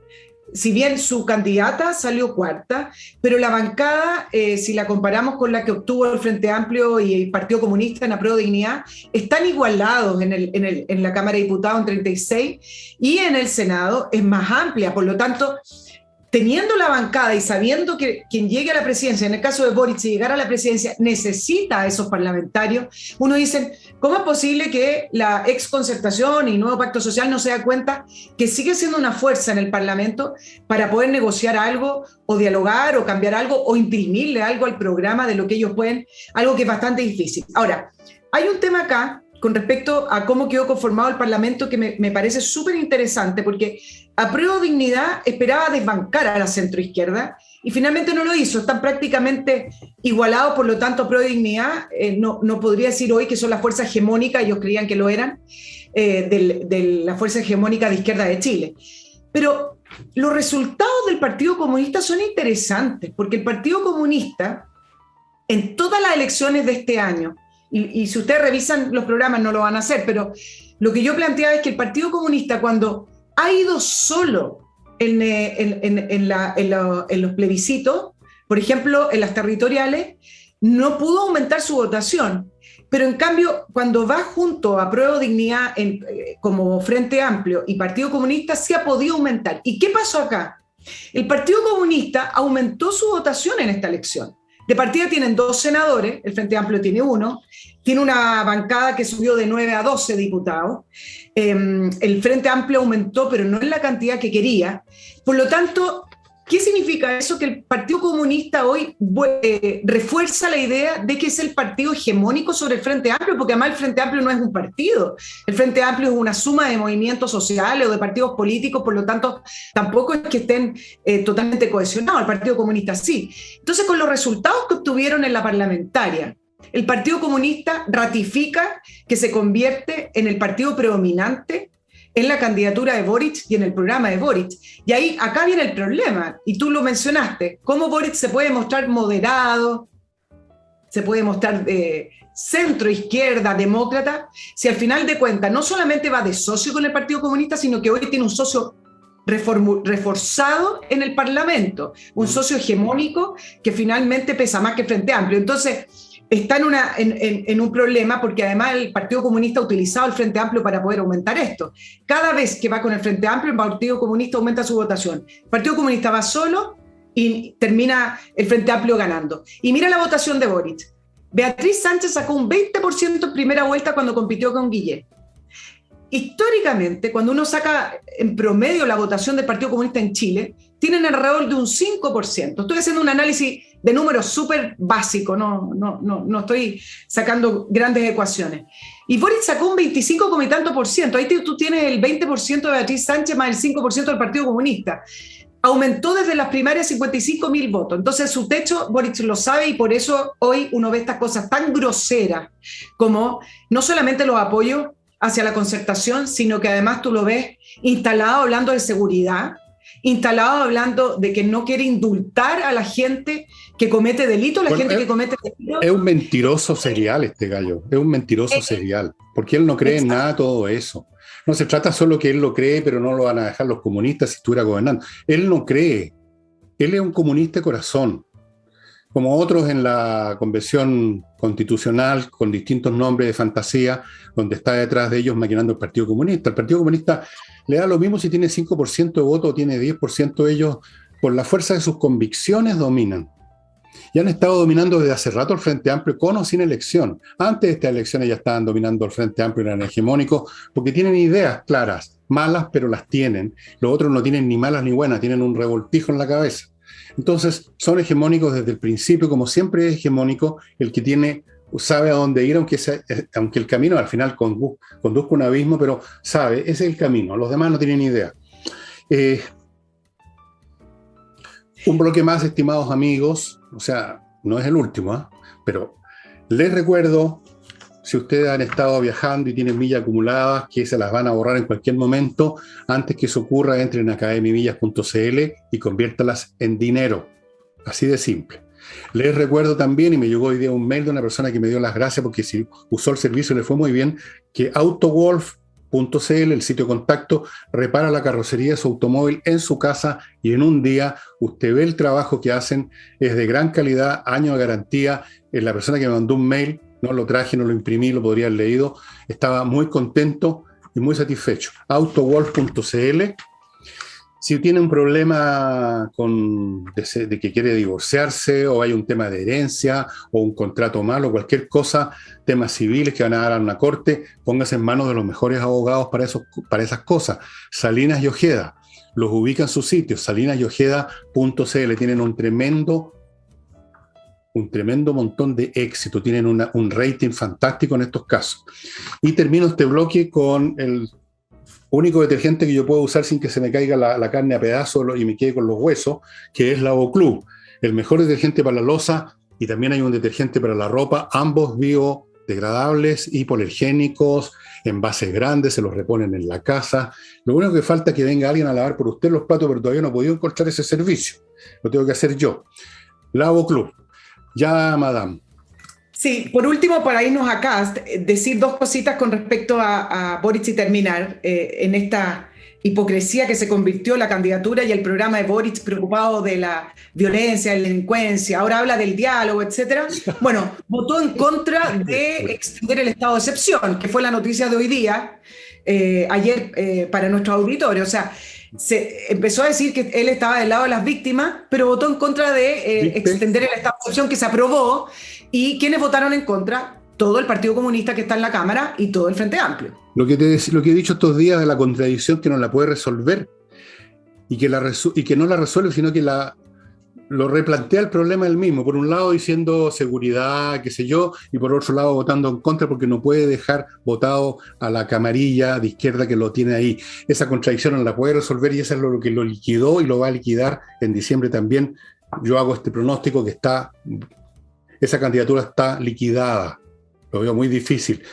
Si bien su candidata salió cuarta, pero la bancada, si la comparamos con la que obtuvo el Frente Amplio y el Partido Comunista en Apruebo Dignidad, están igualados en la Cámara de Diputados en 36 y en el Senado es más amplia. Por lo tanto, teniendo la bancada y sabiendo que quien llegue a la presidencia, en el caso de Boric, si llegara a la presidencia, necesita a esos parlamentarios, uno dice, ¿cómo es posible que la ex Concertación y nuevo pacto social no se da cuenta que sigue siendo una fuerza en el Parlamento para poder negociar algo o dialogar o cambiar algo o imprimirle algo al programa de lo que ellos pueden, algo que es bastante difícil? Ahora, hay un tema acá con respecto a cómo quedó conformado el Parlamento que me parece súper interesante, porque Apruebo Dignidad esperaba desbancar a la centroizquierda y finalmente no lo hizo. Están prácticamente igualados, por lo tanto Apruebo Dignidad no podría decir hoy que son la fuerza hegemónica, ellos creían que lo eran, de la fuerza hegemónica de izquierda de Chile. Pero los resultados del Partido Comunista son interesantes, porque el Partido Comunista, en todas las elecciones de este año, y si ustedes revisan los programas no lo van a hacer, pero lo que yo planteaba es que el Partido Comunista, cuando ha ido solo en los plebiscitos, por ejemplo, en las territoriales, no pudo aumentar su votación. Pero en cambio, cuando va junto a Apruebo Dignidad como Frente Amplio y Partido Comunista, sí ha podido aumentar. ¿Y qué pasó acá? El Partido Comunista aumentó su votación en esta elección. De partida tienen 2 senadores, el Frente Amplio tiene 1, tiene una bancada que subió de 9 a 12 diputados, el Frente Amplio aumentó, pero no en la cantidad que quería. Por lo tanto, ¿qué significa eso? Que el Partido Comunista hoy refuerza la idea de que es el partido hegemónico sobre el Frente Amplio, porque además el Frente Amplio no es un partido. El Frente Amplio es una suma de movimientos sociales o de partidos políticos, por lo tanto, tampoco es que estén totalmente cohesionados. El Partido Comunista sí. Entonces, con los resultados que obtuvieron en la parlamentaria, el Partido Comunista ratifica que se convierte en el partido predominante en la candidatura de Boric y en el programa de Boric. Y ahí, acá viene el problema, y tú lo mencionaste, cómo Boric se puede mostrar moderado, se puede mostrar centro, izquierda, demócrata, si al final de cuentas no solamente va de socio con el Partido Comunista, sino que hoy tiene un socio reforzado en el Parlamento, un socio hegemónico que finalmente pesa más que el Frente Amplio. Entonces, está en un problema porque además el Partido Comunista ha utilizado el Frente Amplio para poder aumentar esto. Cada vez que va con el Frente Amplio, el Partido Comunista aumenta su votación. El Partido Comunista va solo y termina el Frente Amplio ganando. Y mira la votación de Boric. Beatriz Sánchez sacó un 20% en primera vuelta cuando compitió con Guillé. Históricamente, cuando uno saca en promedio la votación del Partido Comunista en Chile, tienen alrededor de un 5%. Estoy haciendo un análisis de números súper básico, no estoy sacando grandes ecuaciones. Y Boric sacó un 25 y tanto por ciento. Ahí tú tienes el 20% de Beatriz Sánchez más el 5% del Partido Comunista. Aumentó desde las primarias 55.000 votos. Entonces su techo, Boric lo sabe, y por eso hoy uno ve estas cosas tan groseras como no solamente los apoyos hacia la Concertación, sino que además tú lo ves instalado hablando de seguridad, instalado hablando de que no quiere indultar a la gente que comete delitos, gente que comete delitos. Es un mentiroso serial este gallo, es un mentiroso serial, porque él no cree en nada de todo eso. No se trata solo que él lo cree, pero no lo van a dejar los comunistas si estuviera gobernando. Él no cree, él es un comunista de corazón, como otros en la convención constitucional con distintos nombres de fantasía, donde está detrás de ellos maquinando el Partido Comunista. El Partido Comunista le da lo mismo si tiene 5% de voto o tiene 10%, ellos por la fuerza de sus convicciones dominan. Y han estado dominando desde hace rato el Frente Amplio, con o sin elección. Antes de estas elecciones ya estaban dominando el Frente Amplio, eran hegemónicos, porque tienen ideas claras, malas, pero las tienen. Los otros no tienen ni malas ni buenas, tienen un revoltijo en la cabeza. Entonces, son hegemónicos desde el principio, como siempre es hegemónico el que sabe a dónde ir, aunque el camino al final conduzca a un abismo, pero sabe, ese es el camino, los demás no tienen ni idea. Un bloque más, estimados amigos, o sea, no es el último, ¿eh? Pero les recuerdo, si ustedes han estado viajando y tienen millas acumuladas, que se las van a borrar en cualquier momento, antes que eso ocurra, entren a academimillas.cl y conviértalas en dinero. Así de simple. Les recuerdo también, y me llegó hoy día un mail de una persona que me dio las gracias porque si usó el servicio le fue muy bien, que AutoWolf.cl, el sitio de contacto, repara la carrocería de su automóvil en su casa y en un día usted ve el trabajo que hacen, es de gran calidad, año de garantía. La persona que me mandó un mail, no lo traje, no lo imprimí, lo podría haber leído, estaba muy contento y muy satisfecho. AutoWolf.cl. Si tiene un problema de que quiere divorciarse, o hay un tema de herencia, o un contrato malo, cualquier cosa, temas civiles que van a dar a una corte, póngase en manos de los mejores abogados para esas cosas. Salinas y Ojeda, los ubica en su sitio, salinasyojeda.cl. Tienen un tremendo montón de éxito, tienen un rating fantástico en estos casos. Y termino este bloque con el único detergente que yo puedo usar sin que se me caiga la carne a pedazos y me quede con los huesos, que es Lavoclub, el mejor detergente para la loza, y también hay un detergente para la ropa, ambos biodegradables, hipoalergénicos, envases grandes, se los reponen en la casa. Lo único que falta es que venga alguien a lavar por usted los platos, pero todavía no he podido encontrar ese servicio. Lo tengo que hacer yo. Lavoclub. Ya, madame. Sí, por último, para irnos acá, decir dos cositas con respecto a Boric y terminar en esta hipocresía que se convirtió la candidatura y el programa de Boric, preocupado de la violencia, la delincuencia, ahora habla del diálogo, etcétera. Bueno, votó en contra de extender el estado de excepción, que fue la noticia de hoy día, ayer, para nuestro auditorio. O sea, se empezó a decir que él estaba del lado de las víctimas, pero votó en contra de extender el estado de excepción que se aprobó. ¿Y quiénes votaron en contra? Todo el Partido Comunista que está en la Cámara y todo el Frente Amplio. Lo que he dicho estos días de la contradicción que no la puede resolver y que no la resuelve, sino que lo replantea el problema él mismo. Por un lado diciendo seguridad, qué sé yo, y por otro lado votando en contra porque no puede dejar votado a la camarilla de izquierda que lo tiene ahí. Esa contradicción no la puede resolver y eso es lo que lo liquidó y lo va a liquidar en diciembre también. Yo hago este pronóstico que esa candidatura está liquidada. Lo veo muy difícil,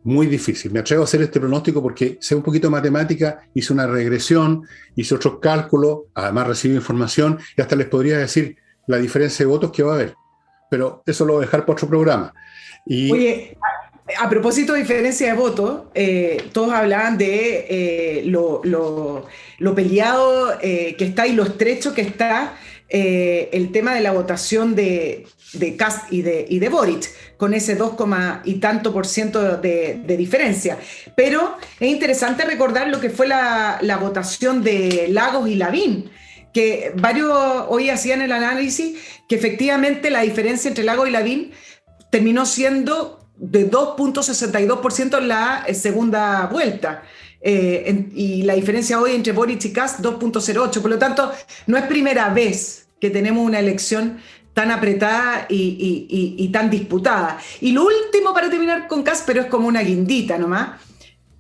muy difícil. Me atrevo a hacer este pronóstico porque sé un poquito de matemática, hice una regresión, hice otros cálculos, además recibí información y hasta les podría decir la diferencia de votos que va a haber. Pero eso lo voy a dejar para otro programa. Oye, a propósito de diferencia de votos, todos hablaban de lo peleado que está y lo estrecho que está el tema de la votación de Kast y de Boric, con ese 2, y tanto por ciento de diferencia. Pero es interesante recordar lo que fue la votación de Lagos y Lavín, que varios hoy hacían el análisis que efectivamente la diferencia entre Lagos y Lavín terminó siendo de 2,62% en la segunda vuelta. Y la diferencia hoy entre Boric y Kast, 2,08%. Por lo tanto, no es primera vez que tenemos una elección tan apretada y tan disputada. Y lo último para terminar con Kast, pero es como una guindita nomás,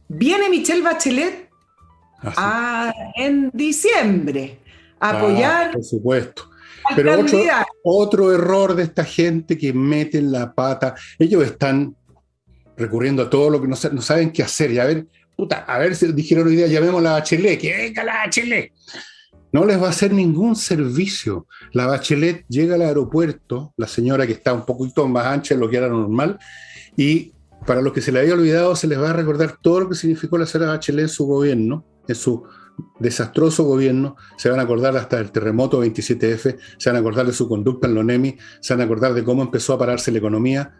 viene Michelle Bachelet en diciembre a apoyar. Por supuesto. Pero otro error de esta gente que meten la pata, ellos están recurriendo a todo lo que no saben qué hacer. Y a ver si dijeron hoy día, llamémosla a Bachelet, que venga la Bachelet. No les va a hacer ningún servicio. La Bachelet llega al aeropuerto, la señora que está un poquito más ancha de lo que era normal, y para los que se le había olvidado, se les va a recordar todo lo que significó la señora Bachelet en su gobierno, en su desastroso gobierno. Se van a acordar hasta del terremoto 27F, se van a acordar de su conducta en Lonemi, se van a acordar de cómo empezó a pararse la economía.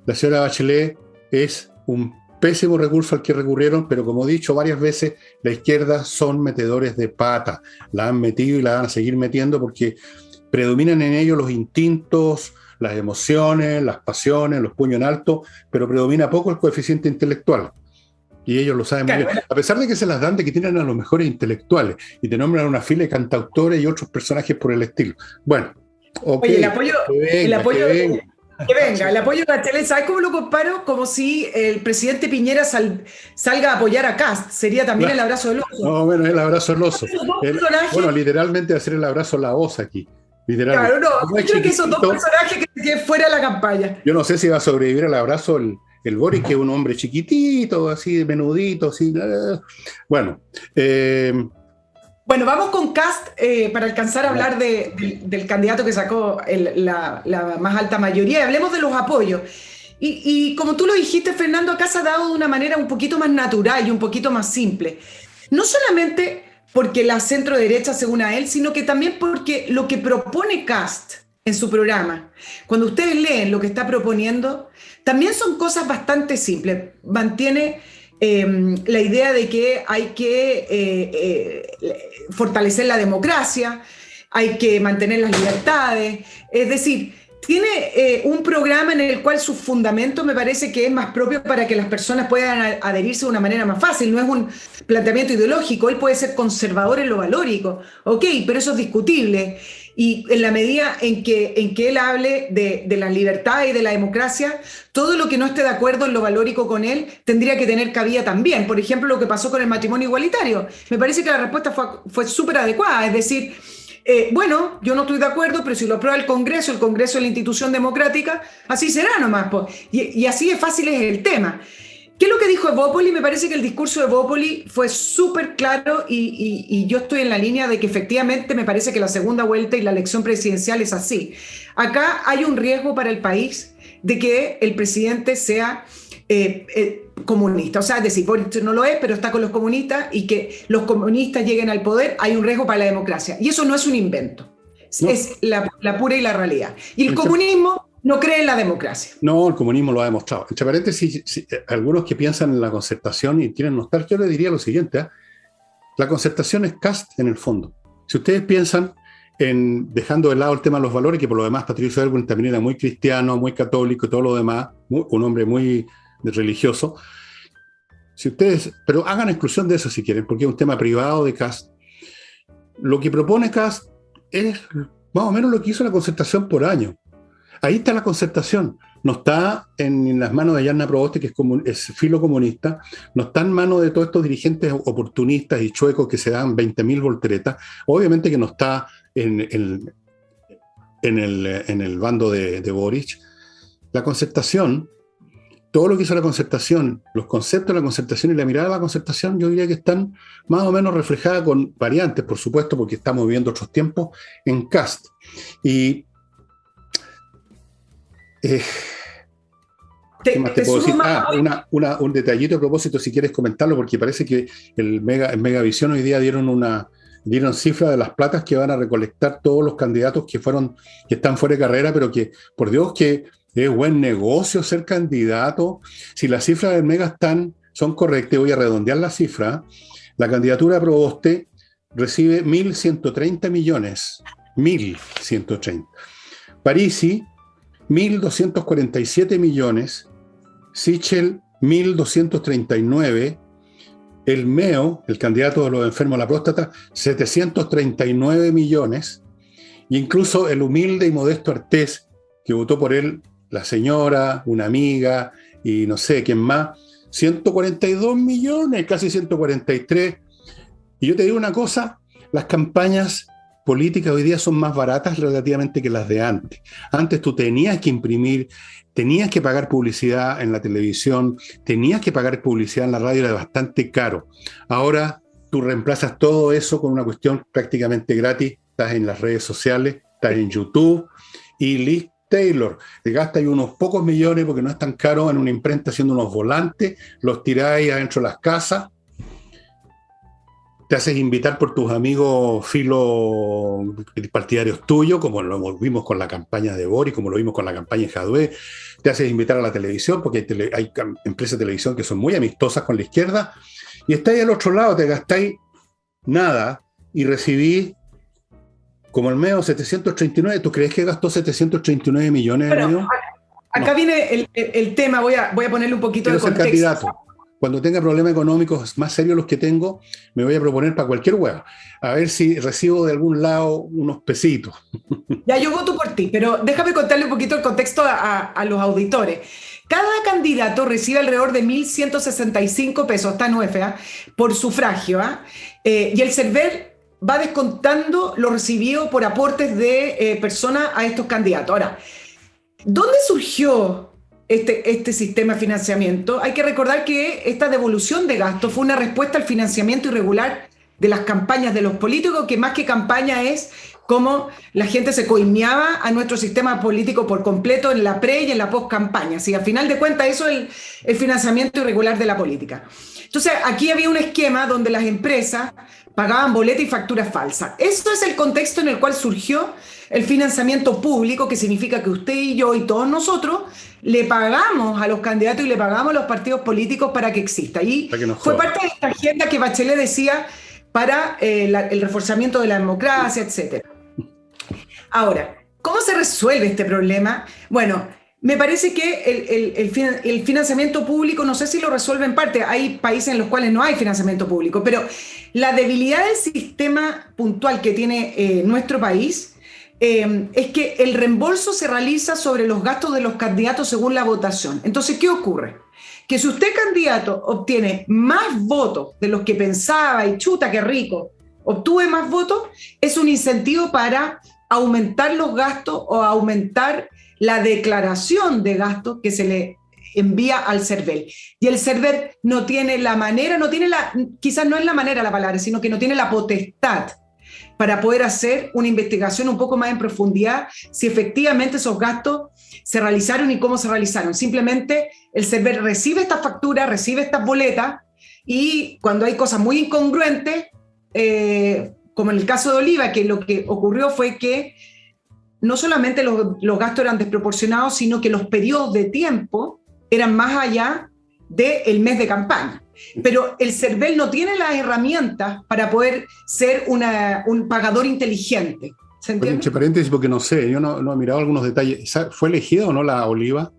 La señora Bachelet es un pésimo recurso al que recurrieron, pero como he dicho varias veces, la izquierda son metedores de pata. La han metido y la van a seguir metiendo porque predominan en ellos los instintos, las emociones, las pasiones, los puños en alto, pero predomina poco el coeficiente intelectual. Y ellos lo saben muy Claro, bien. A pesar de que se las dan de que tienen a los mejores intelectuales y te nombran una fila de cantautores y otros personajes por el estilo. Bueno, ok. oye, el Que apoyo, venga. que venga, el apoyo de Bachelet, ¿sabes cómo lo comparo? Como si el presidente Piñera salga a apoyar a Kast, sería también el abrazo del oso. No, bueno, el abrazo al oso. Esos dos personajes, Bueno, literalmente hacer el abrazo a la osa aquí. Literalmente. claro, no, Como yo es creo que esos dos chiquitito, personajes que se queden fuera de la campaña. yo no sé si va a sobrevivir al abrazo el Boris, que es un hombre chiquitito, así, menudito, así. Bueno, Bueno, vamos con Kast para alcanzar a hablar del candidato que sacó la más alta mayoría. Y hablemos de los apoyos. Y como tú lo dijiste, Fernando, acá se ha dado de una manera un poquito más natural y un poquito más simple. No solamente porque la centro derecha, según a él, sino que también porque lo que propone Kast en su programa, cuando ustedes leen lo que está proponiendo, también son cosas bastante simples. Mantiene la idea de que hay que fortalecer la democracia, hay que mantener las libertades, es decir, tiene un programa en el cual sus fundamentos me parece que es más propio para que las personas puedan adherirse de una manera más fácil, no es un planteamiento ideológico, él puede ser conservador en lo valórico, ok, pero eso es discutible. Y en la medida en que él hable de la libertad y de la democracia, todo lo que no esté de acuerdo en lo valórico con él tendría que tener cabida también. Por ejemplo, lo que pasó con el matrimonio igualitario. Me parece que la respuesta fue súper adecuada. Es decir, bueno, yo no estoy de acuerdo, pero si lo aprueba el Congreso es la institución democrática, así será nomás. Y así de fácil es el tema. ¿Qué es lo que dijo Evópoli? Me parece que el discurso de Evópoli fue súper claro y yo estoy en la línea de que efectivamente me parece que la segunda vuelta y la elección presidencial es así. Acá hay un riesgo para el país de que el presidente sea comunista. O sea, es decir, Boric no lo es, pero está con los comunistas y que los comunistas lleguen al poder, hay un riesgo para la democracia. Y eso no es un invento, no. es la pura y la realidad. Y el comunismo no cree en la democracia. No, el comunismo lo ha demostrado. Entre paréntesis, algunos que piensan en la concertación y tienen nostalgia, yo les diría lo siguiente, la concertación es Kast en el fondo. Si ustedes piensan en, dejando de lado el tema de los valores, que por lo demás Patricio Aylwin también era muy cristiano, muy católico y todo lo demás, un hombre muy religioso, si ustedes, pero hagan exclusión de eso si quieren, porque es un tema privado de Kast. Lo que propone Kast es más o menos lo que hizo la concertación por año. Ahí está la concertación, no está en las manos de Yarna Proboste, que es filo comunista, no está en manos de todos estos dirigentes oportunistas y chuecos que se dan 20.000 volteretas, obviamente que no está en el bando de Boric. La concertación, todo lo que hizo la concertación, los conceptos de la concertación y la mirada de la concertación, yo diría que están más o menos reflejadas con variantes, por supuesto, porque estamos viviendo otros tiempos, en Kast. Y ¿qué más te puedo decir? Un detallito a propósito, si quieres comentarlo, porque parece que en Megavisión hoy día dieron cifra de las platas que van a recolectar todos los candidatos que están fuera de carrera, pero que, por Dios, que es buen negocio ser candidato. Si las cifras del Mega son correctas, voy a redondear la cifra, la candidatura de Proboste recibe 1.130 millones. 1.130. Parisi, 1.247 millones, Sichel 1.239, el MEO, el candidato de los enfermos de la próstata, 739 millones, e incluso el humilde y modesto Artés, que votó por él la señora, una amiga y no sé quién más, 142 millones, casi 143. Y yo te digo una cosa, las campañas políticas hoy día son más baratas relativamente que las de antes. Antes tú tenías que imprimir, tenías que pagar publicidad en la televisión, tenías que pagar publicidad en la radio, era bastante caro. Ahora tú reemplazas todo eso con una cuestión prácticamente gratis, estás en las redes sociales, estás en YouTube y Liz Taylor, te gastas unos pocos millones porque no es tan caro en una imprenta haciendo unos volantes, los tiráis adentro de las casas, te haces invitar por tus amigos partidarios tuyos, como lo vimos con la campaña de Boris, como lo vimos con la campaña de Jadwe, te haces invitar a la televisión, porque hay empresas de televisión que son muy amistosas con la izquierda, y estáis al otro lado, te gastáis nada y recibís, como el MEO, 739. ¿Tú crees que gastó 739 millones el MEO? Acá viene el tema, voy a ponerle un poquito Quiero de contexto. ser candidato. cuando tenga problemas económicos más serios los que tengo, me voy a proponer para cualquier hueá. A ver si recibo de algún lado unos pesitos. Ya, yo voto por ti, pero déjame contarle un poquito el contexto a los auditores. Cada candidato recibe alrededor de 1.165 pesos, está nueve, por sufragio, y el CERVEL va descontando lo recibido por aportes de personas a estos candidatos. Ahora, ¿dónde surgió este sistema de financiamiento? Hay que recordar que esta devolución de gastos fue una respuesta al financiamiento irregular de las campañas de los políticos, que más que campaña es cómo la gente se coimeaba a nuestro sistema político por completo en la pre y en la post campaña. Así, al final de cuentas, eso es el financiamiento irregular de la política. Entonces, aquí había un esquema donde las empresas pagaban boletas y facturas falsas. Eso es el contexto en el cual surgió el financiamiento público, que significa que usted y yo y todos nosotros le pagamos a los candidatos y le pagamos a los partidos políticos para que exista. Y fue parte de esta agenda que Bachelet decía para el reforzamiento de la democracia, etc. Ahora, ¿cómo se resuelve este problema? Bueno, me parece que el financiamiento público, no sé si lo resuelve en parte, hay países en los cuales no hay financiamiento público, pero la debilidad del sistema puntual que tiene nuestro país es que el reembolso se realiza sobre los gastos de los candidatos según la votación. Entonces, ¿qué ocurre? Que si usted, candidato, obtiene más votos de los que pensaba y chuta, qué rico, obtuve más votos, es un incentivo para aumentar los gastos o aumentar la declaración de gastos que se le envía al CERVEL. Y el CERVEL no tiene la manera, quizás no es la manera la palabra, sino que no tiene la potestad para poder hacer una investigación un poco más en profundidad si efectivamente esos gastos se realizaron y cómo se realizaron. Simplemente el CERVEL recibe estas facturas, recibe estas boletas, y cuando hay cosas muy incongruentes, como en el caso de Oliva, que lo que ocurrió fue que no solamente los gastos eran desproporcionados, sino que los periodos de tiempo eran más allá del mes de campaña. Pero el CERVEL no tiene las herramientas para poder ser un pagador inteligente. ¿Se entiende? Entre paréntesis, porque no sé, yo no he mirado algunos detalles. ¿Fue elegida o no la Oliva?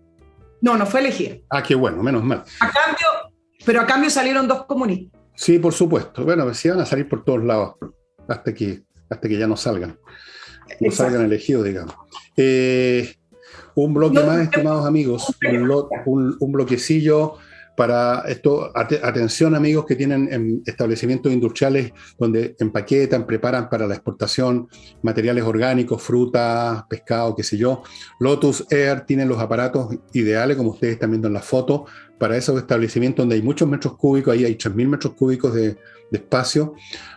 No fue elegida. Ah, qué bueno, menos mal. A cambio salieron dos comunistas. Sí, por supuesto. Bueno, sí van a salir por todos lados hasta que ya no salgan. No salgan elegidos, digamos. Un bloque más, estimados amigos. Un bloquecillo para esto. Atención, amigos que tienen establecimientos industriales donde empaquetan, preparan para la exportación materiales orgánicos, frutas, pescado, qué sé yo. Lotus Air tiene los aparatos ideales, como ustedes están viendo en la foto, para esos establecimientos donde hay muchos metros cúbicos. Ahí hay 3.000 metros cúbicos de espacio,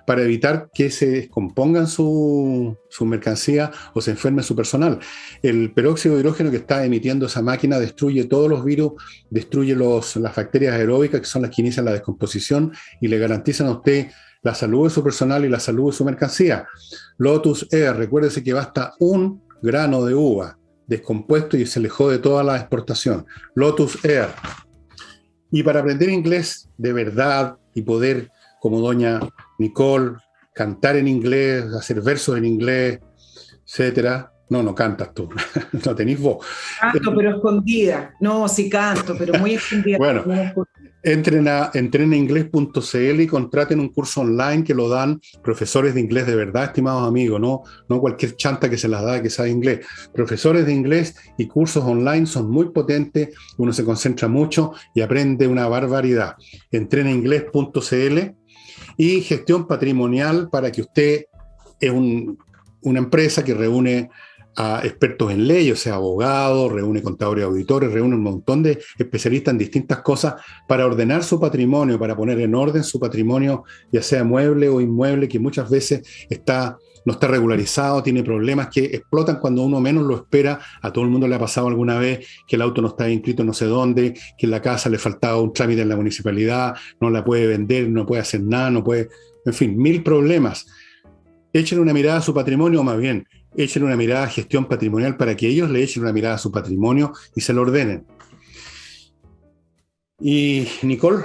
para evitar que se descompongan su mercancía o se enferme su personal. El peróxido de hidrógeno que está emitiendo esa máquina destruye todos los virus, destruye las bacterias aeróbicas, que son las que inician la descomposición y le garantizan a usted la salud de su personal y la salud de su mercancía. Lotus Air, recuérdese que basta un grano de uva descompuesto y se le jode toda la exportación. Lotus Air. Y para aprender inglés de verdad y poder, como doña Nicole, cantar en inglés, hacer versos en inglés, etcétera. No cantas tú, no tenés voz. Canto, pero escondida. No, sí canto, pero muy escondida. Bueno, entren a entrenainglés.cl y contraten un curso online que lo dan profesores de inglés de verdad, estimados amigos, no cualquier chanta que se las da que sabe inglés. Profesores de inglés y cursos online son muy potentes, uno se concentra mucho y aprende una barbaridad. Entrenainglés.cl. Y gestión patrimonial, para que usted es una empresa que reúne a expertos en ley, o sea, abogados, reúne contadores y auditores, reúne un montón de especialistas en distintas cosas para ordenar su patrimonio, para poner en orden su patrimonio, ya sea mueble o inmueble, que muchas veces no está regularizado, tiene problemas que explotan cuando uno menos lo espera. A todo el mundo le ha pasado alguna vez que el auto no está inscrito no sé dónde, que en la casa le faltaba un trámite en la municipalidad, no la puede vender, no puede hacer nada, no puede, en fin, 1000 problemas. Échenle una mirada a su patrimonio, o más bien, échenle una mirada a gestión patrimonial para que ellos le echen una mirada a su patrimonio y se lo ordenen. Y Nicole.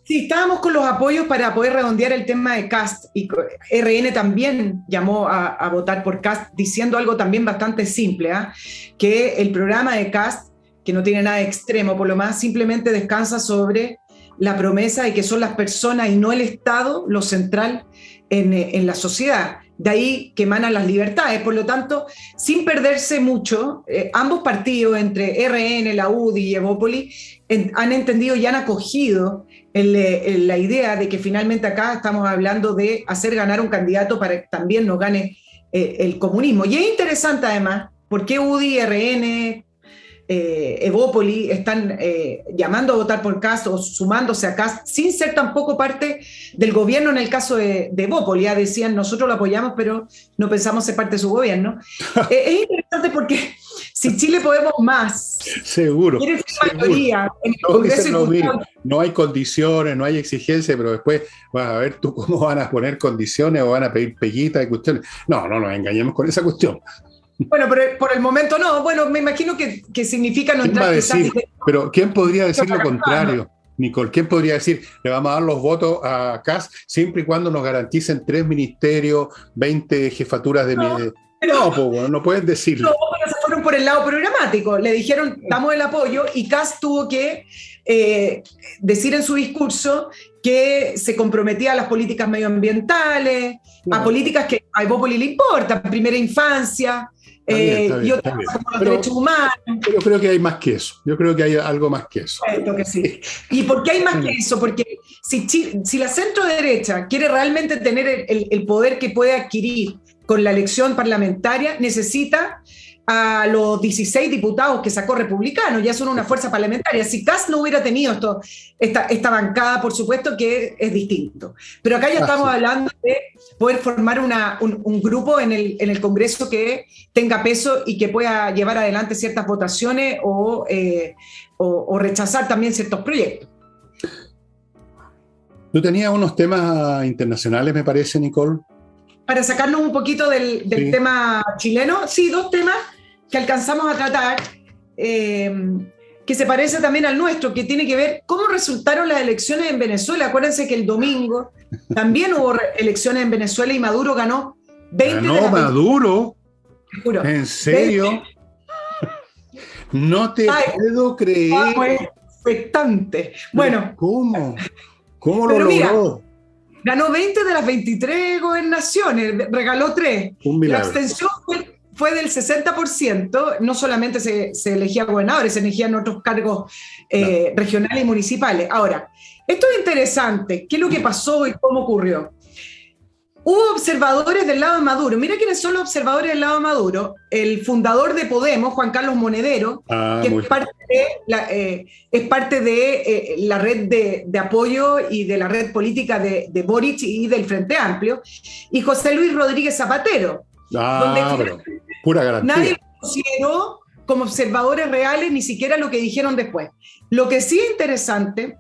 Sí, estábamos con los apoyos para poder redondear el tema de Kast, y RN también llamó a votar por Kast diciendo algo también bastante simple, que el programa de Kast, que no tiene nada extremo, por lo más simplemente descansa sobre la promesa de que son las personas y no el Estado lo central en la sociedad. De ahí que emanan las libertades. Por lo tanto, sin perderse mucho, ambos partidos, entre RN, la UDI y Evópolis, han entendido y han acogido la idea de que finalmente acá estamos hablando de hacer ganar un candidato para que también nos gane el comunismo. Y es interesante además, por qué UDI, RN, Evópolis están llamando a votar por Kast o sumándose a Kast sin ser tampoco parte del gobierno. En el caso de Evópolis, ya decían, nosotros lo apoyamos, pero no pensamos ser parte de su gobierno. Es interesante porque si Chile Podemos Más seguro, quiere ser mayoría en el Congreso no hay condiciones, no hay exigencias, pero después vas a ver tú cómo van a poner condiciones o van a pedir peguitas y cuestiones. No nos engañemos con esa cuestión. Bueno, pero por el momento no. Bueno, me imagino que significa no entrar quizás. Pero ¿quién podría decir lo contrario, Nicole? ¿Quién podría decir, le vamos a dar los votos a Kast siempre y cuando nos garanticen 3 ministerios, 20 jefaturas de... No pueden decirlo. No, pero se fueron por el lado programático. Le dijeron, damos el apoyo, y Kast tuvo que decir en su discurso que se comprometía a las políticas medioambientales, a políticas que a Evópolis le importan, primera infancia, y otras como los derechos humanos. Yo creo que hay más que eso. Yo creo que hay algo más que eso. Que sí. ¿Y por qué hay más que eso? Porque si la centro derecha quiere realmente tener el poder que puede adquirir con la elección parlamentaria, necesita a los 16 diputados que sacó Republicano, ya son una fuerza parlamentaria. Si Kast no hubiera tenido esta bancada, por supuesto que es distinto. Pero acá ya estamos hablando de poder formar un grupo en el Congreso que tenga peso y que pueda llevar adelante ciertas votaciones o rechazar también ciertos proyectos. Tú tenías unos temas internacionales, me parece, Nicole. Para sacarnos un poquito del tema chileno, sí, 2 temas que alcanzamos a tratar, que se parece también al nuestro, que tiene que ver cómo resultaron las elecciones en Venezuela. Acuérdense que el domingo también hubo elecciones en Venezuela y Maduro ganó 20 de las ¿Maduro? 20. Juro, ¿En serio? 20. No te puedo creer. Fue expectante. Bueno. ¿Cómo lo logró? Mira, ganó 20 de las 23 gobernaciones, regaló 3. Un milagro. La abstención fue del 60%, no solamente se elegía gobernadores, se elegían otros cargos regionales y municipales. Ahora, esto es interesante. ¿Qué es lo que pasó y cómo ocurrió? Hubo observadores del lado de Maduro. Mira quiénes son los observadores del lado de Maduro. El fundador de Podemos, Juan Carlos Monedero, que es parte de la red de apoyo y de la red política de Boric y del Frente Amplio, y José Luis Rodríguez Zapatero, donde pura garantía. Nadie lo consideró como observadores reales, ni siquiera lo que dijeron después. Lo que sí es interesante,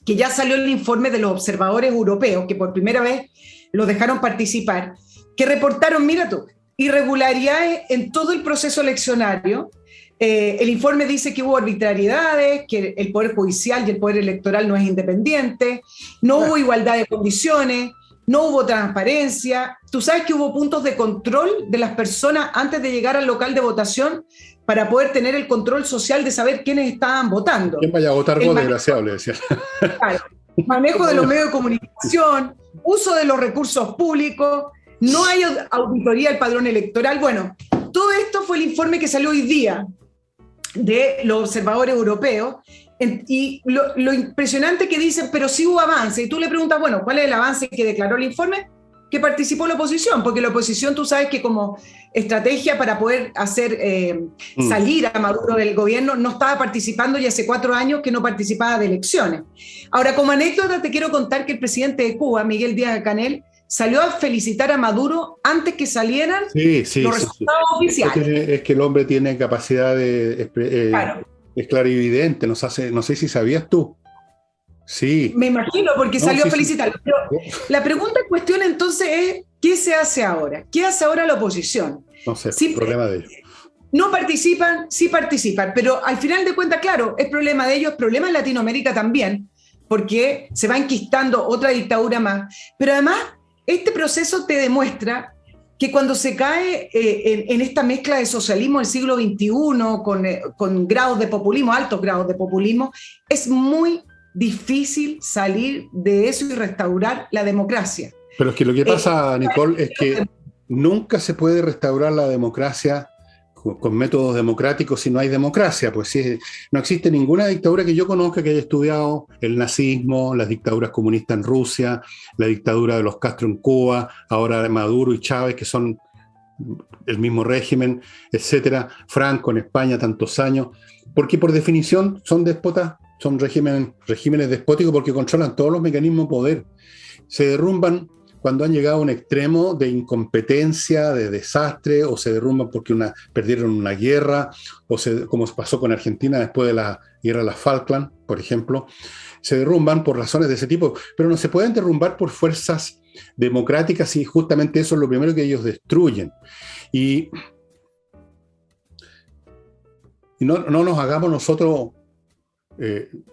que ya salió el informe de los observadores europeos, que por primera vez los dejaron participar, que reportaron, mira tú, irregularidades en todo el proceso eleccionario. El informe dice que hubo arbitrariedades, que el Poder Judicial y el Poder Electoral no es independiente, no hubo igualdad de condiciones, no hubo transparencia. Tú sabes que hubo puntos de control de las personas antes de llegar al local de votación para poder tener el control social de saber quiénes estaban votando. ¿Quién vaya a votar vos, desgraciado? Le decía. Claro, manejo de los medios de comunicación, uso de los recursos públicos, no hay auditoría del padrón electoral. Bueno, todo esto fue el informe que salió hoy día de los observadores europeos, y lo impresionante que dicen, pero sí hubo avance, y tú le preguntas, bueno, ¿cuál es el avance que declaró el informe? Que participó la oposición, porque la oposición, tú sabes que como estrategia para poder hacer salir a Maduro del gobierno, no estaba participando, y hace 4 años que no participaba de elecciones. Ahora, como anécdota, te quiero contar que el presidente de Cuba, Miguel Díaz-Canel, salió a felicitar a Maduro antes que salieran los resultados oficiales. Es que el hombre tiene capacidad de... claro. Es clarividente, no sé si sabías tú. Sí. Me imagino, porque salió a felicitarlo. Pero la pregunta en cuestión entonces es, ¿qué se hace ahora? ¿Qué hace ahora la oposición? No sé, problema de ellos. No participan, sí participan, pero al final de cuentas, claro, es problema de ellos, problema en Latinoamérica también, porque se va enquistando otra dictadura más. Pero además, este proceso te demuestra que cuando se cae en esta mezcla de socialismo del siglo XXI con grados de populismo, altos grados de populismo, es muy difícil salir de eso y restaurar la democracia. Pero es que lo que pasa, Nicole, es que nunca se puede restaurar la democracia con métodos democráticos si no hay democracia. Pues si no existe ninguna dictadura que yo conozca que haya estudiado el nazismo, las dictaduras comunistas en Rusia, la dictadura de los Castro en Cuba, ahora de Maduro y Chávez, que son el mismo régimen, etcétera, Franco en España tantos años, porque por definición son déspotas, son regímenes despóticos porque controlan todos los mecanismos de poder. Se derrumban cuando han llegado a un extremo de incompetencia, de desastre, o se derrumban porque perdieron una guerra, como pasó con Argentina después de la guerra de las Falkland, por ejemplo. Se derrumban por razones de ese tipo, pero no se pueden derrumbar por fuerzas democráticas y justamente eso es lo primero que ellos destruyen. Y no nos hagamos nosotros...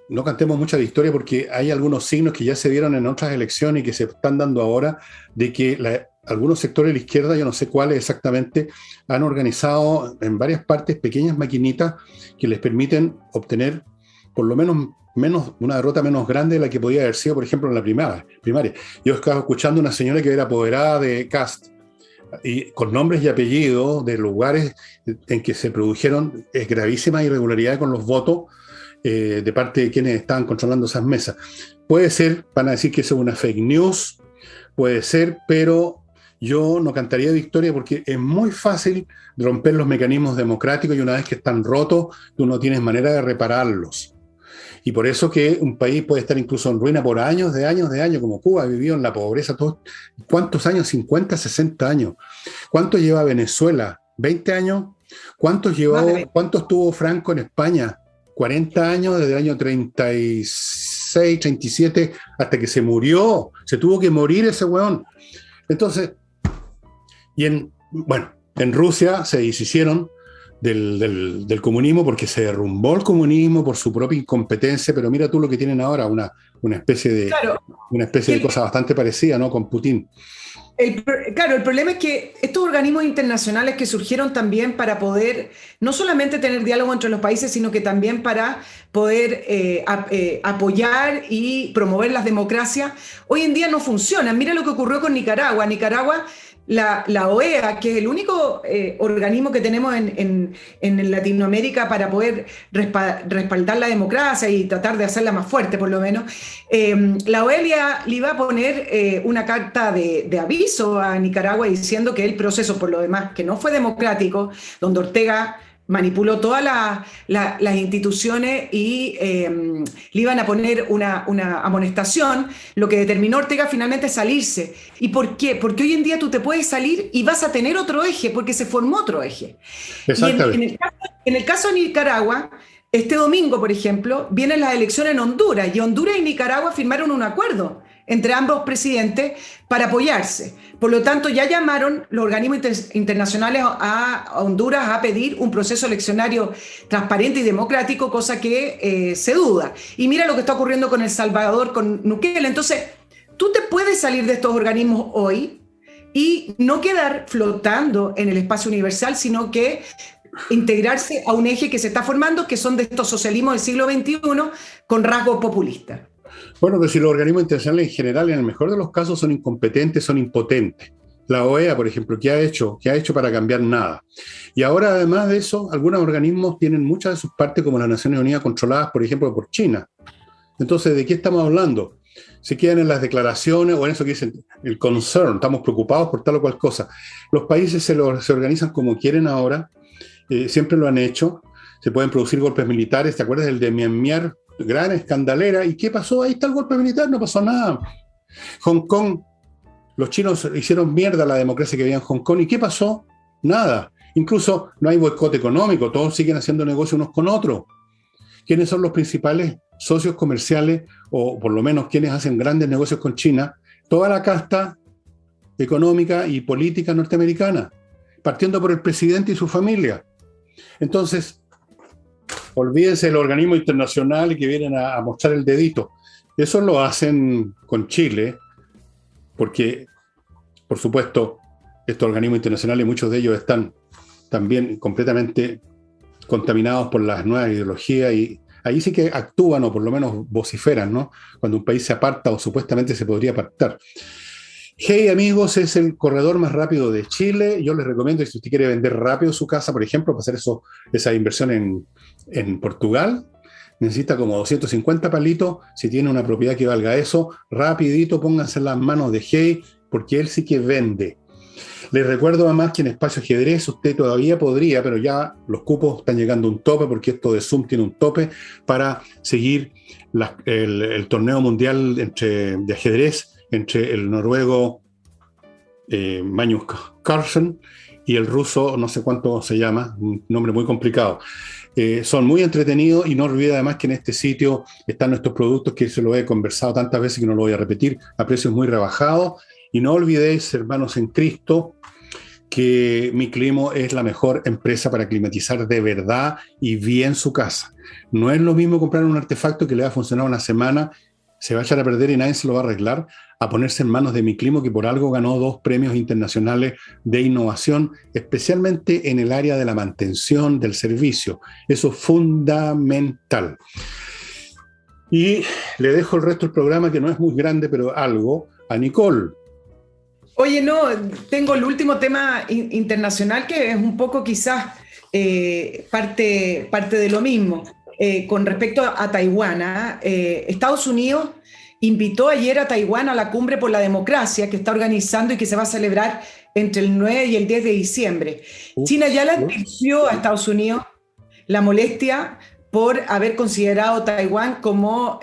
no cantemos mucha victoria porque hay algunos signos que ya se dieron en otras elecciones y que se están dando ahora de que algunos sectores de la izquierda, yo no sé cuáles exactamente, han organizado en varias partes pequeñas maquinitas que les permiten obtener por lo menos una derrota menos grande de la que podía haber sido, por ejemplo, en la primaria. Yo estaba escuchando a una señora que era apoderada de Kast, y con nombres y apellidos de lugares en que se produjeron gravísimas irregularidades con los votos de parte de quienes estaban controlando esas mesas. Puede ser, van a decir que eso es una fake news, puede ser, pero yo no cantaría victoria porque es muy fácil romper los mecanismos democráticos y una vez que están rotos, tú no tienes manera de repararlos. Y por eso que un país puede estar incluso en ruina por años, como Cuba, ha vivido en la pobreza todos. ¿Cuántos años? 50, 60 años. ¿Cuánto lleva Venezuela? ¿20 años? ¿Cuánto estuvo Franco en España? 40 años, desde el año 36, 37, hasta que se murió. Se tuvo que morir ese weón. Entonces, en Rusia se deshicieron del comunismo porque se derrumbó el comunismo por su propia incompetencia, pero mira tú lo que tienen ahora, una especie de cosa bastante parecida, ¿no? Con Putin. El problema es que estos organismos internacionales que surgieron también para poder no solamente tener diálogo entre los países, sino que también para poder apoyar y promover las democracias, hoy en día no funcionan. Mira lo que ocurrió con Nicaragua. La OEA, que es el único organismo que tenemos en Latinoamérica para poder respaldar la democracia y tratar de hacerla más fuerte, por lo menos, la OEA le iba a poner una carta de aviso a Nicaragua diciendo que el proceso, por lo demás, que no fue democrático, donde Ortega manipuló todas las instituciones y le iban a poner una amonestación, lo que determinó Ortega finalmente salirse. ¿Y por qué? Porque hoy en día tú te puedes salir y vas a tener otro eje, porque se formó otro eje. Exactamente. En el caso de Nicaragua, este domingo, por ejemplo, vienen las elecciones en Honduras, y Honduras y Nicaragua firmaron un acuerdo entre ambos presidentes para apoyarse. Por lo tanto, ya llamaron los organismos internacionales a Honduras a pedir un proceso eleccionario transparente y democrático, cosa que se duda. Y mira lo que está ocurriendo con El Salvador, con Bukele. Entonces, tú te puedes salir de estos organismos hoy y no quedar flotando en el espacio universal, sino que integrarse a un eje que se está formando, que son de estos socialismos del siglo XXI con rasgos populistas. Bueno, pero si los organismos internacionales en general, en el mejor de los casos, son incompetentes, son impotentes. La OEA, por ejemplo, ¿qué ha hecho? ¿Qué ha hecho para cambiar? Nada. Y ahora, además de eso, algunos organismos tienen muchas de sus partes, como las Naciones Unidas, controladas, por ejemplo, por China. Entonces, ¿de qué estamos hablando? Se quedan en las declaraciones o en eso que dicen el concern, estamos preocupados por tal o cual cosa. Los países se organizan como quieren ahora, siempre lo han hecho. Se pueden producir golpes militares. ¿Te acuerdas del de Myanmar? Gran escandalera. ¿Y qué pasó? Ahí está el golpe militar, no pasó nada. Hong Kong, los chinos hicieron mierda la democracia que había en Hong Kong. ¿Y qué pasó? Nada. Incluso no hay boicot económico, todos siguen haciendo negocio unos con otros. ¿Quiénes son los principales socios comerciales, o por lo menos quienes hacen grandes negocios con China? Toda la casta económica y política norteamericana, partiendo por el presidente y su familia. Entonces, olvídense del organismo internacional que vienen a mostrar el dedito. Eso lo hacen con Chile, porque, por supuesto, estos organismos internacionales, muchos de ellos están también completamente contaminados por las nuevas ideologías y ahí sí que actúan o por lo menos vociferan, ¿no? Cuando un país se aparta o supuestamente se podría apartar. Hey amigos, es el corredor más rápido de Chile. Yo les recomiendo que si usted quiere vender rápido su casa, por ejemplo, para hacer esa inversión en Portugal, necesita como 250 palitos. Si tiene una propiedad que valga eso, rapidito pónganse en las manos de Hey, porque él sí que vende. Les recuerdo además que en Espacio Ajedrez usted todavía podría, pero ya los cupos están llegando a un tope, porque esto de Zoom tiene un tope, para seguir el torneo mundial de ajedrez entre el noruego Magnus Carlsen y el ruso, no sé cuánto se llama, un nombre muy complicado. Son muy entretenidos y no olvide además que en este sitio están nuestros productos que se lo he conversado tantas veces que no lo voy a repetir, a precios muy rebajados. Y no olvidéis, hermanos en Cristo, que Miclimo es la mejor empresa para climatizar de verdad y bien su casa. No es lo mismo comprar un artefacto que le va a funcionar una semana, se va a echar a perder y nadie se lo va a arreglar, a ponerse en manos de Miclimo, que por algo ganó 2 premios internacionales de innovación, especialmente en el área de la mantención del servicio. Eso es fundamental. Y le dejo el resto del programa, que no es muy grande, pero algo, a Nicole. Oye, no, tengo el último tema internacional que es un poco quizás parte de lo mismo. Con respecto a Taiwán, Estados Unidos invitó ayer a Taiwán a la Cumbre por la Democracia que está organizando y que se va a celebrar entre el 9 y el 10 de diciembre. China ya le advirtió a Estados Unidos la molestia por haber considerado Taiwán como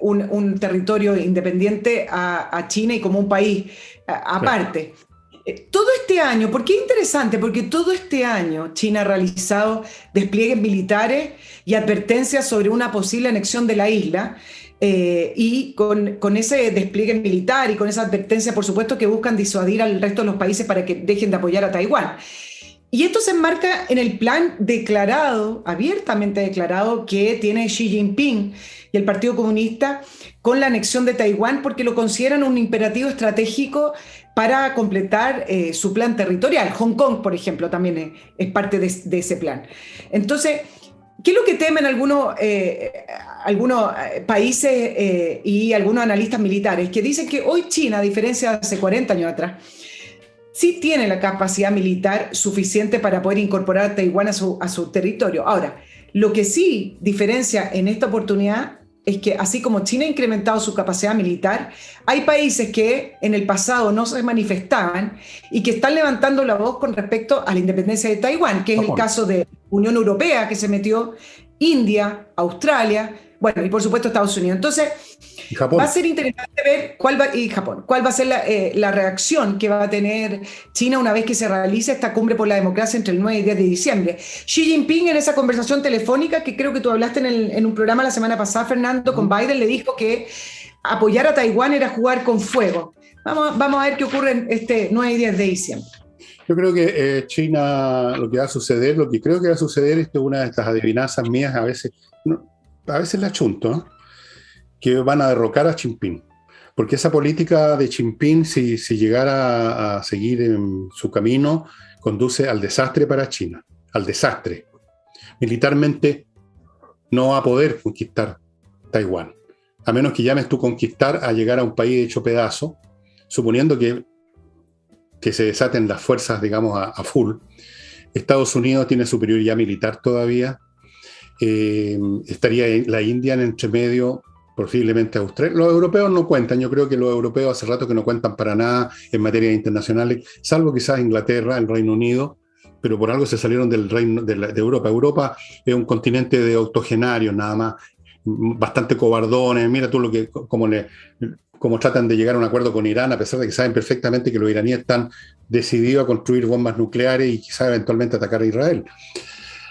un territorio independiente a China y como un país aparte. Todo este año, ¿por qué interesante? Porque todo este año China ha realizado despliegues militares y advertencias sobre una posible anexión de la isla, y con ese despliegue militar y con esa advertencia, por supuesto, que buscan disuadir al resto de los países para que dejen de apoyar a Taiwán. Y esto se enmarca en el plan declarado, abiertamente declarado, que tiene Xi Jinping y el Partido Comunista con la anexión de Taiwán, porque lo consideran un imperativo estratégico para completar su plan territorial. Hong Kong, por ejemplo, también es parte de ese plan. Entonces, ¿qué es lo que temen algunos países y algunos analistas militares? Que dicen que hoy China, a diferencia de hace 40 años atrás, sí tiene la capacidad militar suficiente para poder incorporar a Taiwán a su territorio. Ahora, lo que sí diferencia en esta oportunidad es que así como China ha incrementado su capacidad militar, hay países que en el pasado no se manifestaban y que están levantando la voz con respecto a la independencia de Taiwán, que es el caso de Unión Europea, que se metió, India, Australia, bueno, y por supuesto Estados Unidos. Entonces, va a ser interesante ver cuál va a ser la reacción que va a tener China una vez que se realice esta cumbre por la democracia entre el 9 y 10 de diciembre. Xi Jinping, en esa conversación telefónica que creo que tú hablaste en un programa la semana pasada, Fernando, con Biden, le dijo que apoyar a Taiwán era jugar con fuego. Vamos a ver qué ocurre en este 9 y 10 de diciembre. Yo creo que China, lo que va a suceder, lo que creo que va a suceder, esto es una de estas adivinanzas mías, a veces la chunto, ¿no? Que van a derrocar a Jinping. Porque esa política de Jinping, si llegara a seguir en su camino, conduce al desastre para China, al desastre. Militarmente no va a poder conquistar Taiwán, a menos que llames tú conquistar a llegar a un país hecho pedazo, suponiendo que se desaten las fuerzas, digamos, a full. Estados Unidos tiene superioridad militar todavía. Estaría la India en entremedio, posiblemente Australia. Los europeos no cuentan. Yo creo que los europeos hace rato que no cuentan para nada en materias internacionales, salvo quizás Inglaterra, el Reino Unido, pero por algo se salieron del reino de Europa. Europa es un continente de octogenarios nada más, bastante cobardones. Mira tú cómo tratan de llegar a un acuerdo con Irán, a pesar de que saben perfectamente que los iraníes están decididos a construir bombas nucleares y quizás eventualmente atacar a Israel.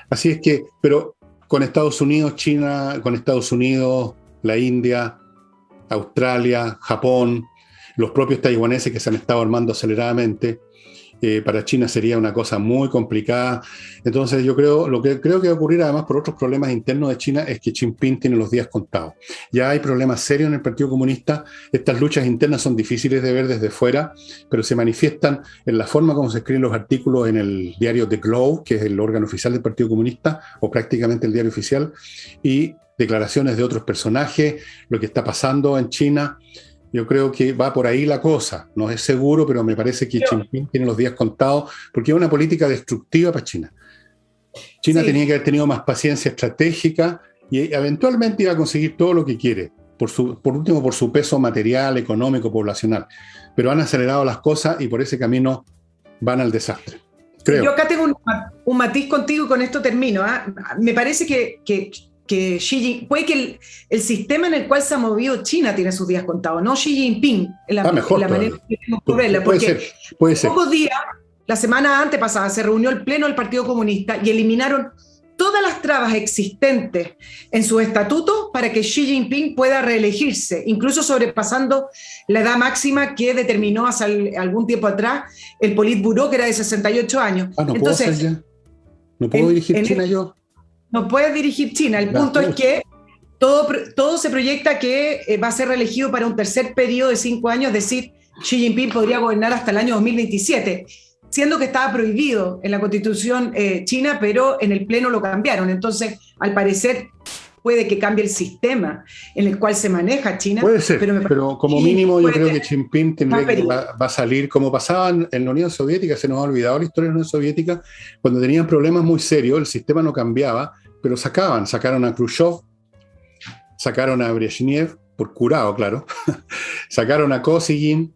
Así es que, pero con Estados Unidos, China, con Estados Unidos, la India, Australia, Japón, los propios taiwaneses que se han estado armando aceleradamente, para China sería una cosa muy complicada. Entonces lo que creo que va a ocurrir, además por otros problemas internos de China, es que Xi Jinping tiene los días contados. Ya hay problemas serios en el Partido Comunista. Estas luchas internas son difíciles de ver desde fuera, pero se manifiestan en la forma como se escriben los artículos en el diario The Globe, que es el órgano oficial del Partido Comunista, o prácticamente el diario oficial, y declaraciones de otros personajes, lo que está pasando en China. Yo creo que va por ahí la cosa. No es seguro, pero me parece que Xi Jinping tiene los días contados porque es una política destructiva para China. China tenía que haber tenido más paciencia estratégica y eventualmente iba a conseguir todo lo que quiere, por último por su peso material, económico, poblacional. Pero han acelerado las cosas y por ese camino van al desastre. Creo. Yo acá tengo un matiz contigo y con esto termino. Me parece que Xi Jinping, puede que el sistema en el cual se ha movido China tiene sus días contados, no Xi Jinping, en la manera que tenemos que verla. Porque puede ser. Pocos días, la semana antepasada, se reunió el Pleno del Partido Comunista y eliminaron todas las trabas existentes en sus estatutos para que Xi Jinping pueda reelegirse, incluso sobrepasando la edad máxima que determinó hace algún tiempo atrás el Politburó, que era de 68 años. No puedo hacer ya. No puedo dirigir China yo. No puedes dirigir China. El punto es que todo se proyecta que va a ser reelegido para un tercer periodo de 5 años, es decir, Xi Jinping podría gobernar hasta el año 2027, siendo que estaba prohibido en la constitución china, pero en el pleno lo cambiaron. Entonces, al parecer, puede que cambie el sistema en el cual se maneja China. Puede ser, pero como mínimo yo creo que Xi Jinping va a salir como pasaba en la Unión Soviética. Se nos ha olvidado la historia de la Unión Soviética. Cuando tenían problemas muy serios, el sistema no cambiaba, pero sacaron a Khrushchev, sacaron a Brezhnev, por curado, claro, sacaron a Kosygin,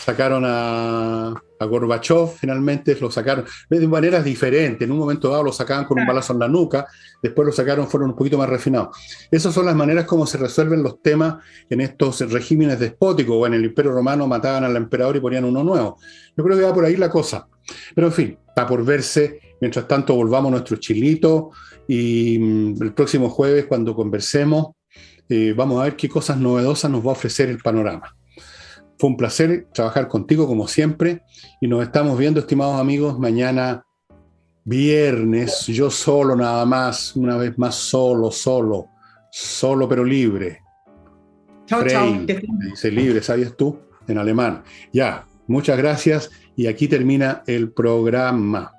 sacaron a Gorbachev, finalmente lo sacaron de maneras diferentes. En un momento dado lo sacaban con un balazo en la nuca, después lo sacaron, fueron un poquito más refinados. Esas son las maneras como se resuelven los temas en estos regímenes despóticos, o en el Imperio Romano mataban al emperador y ponían uno nuevo. Yo creo que va por ahí la cosa. Pero en fin, está por verse. Mientras tanto, volvamos a nuestro chilito y el próximo jueves, cuando conversemos, vamos a ver qué cosas novedosas nos va a ofrecer el panorama. Fue un placer trabajar contigo como siempre y nos estamos viendo, estimados amigos, mañana viernes, yo solo nada más, una vez más solo pero libre. Chao, chao. Dice libre, ¿sabías tú? En alemán. Ya, muchas gracias y aquí termina el programa.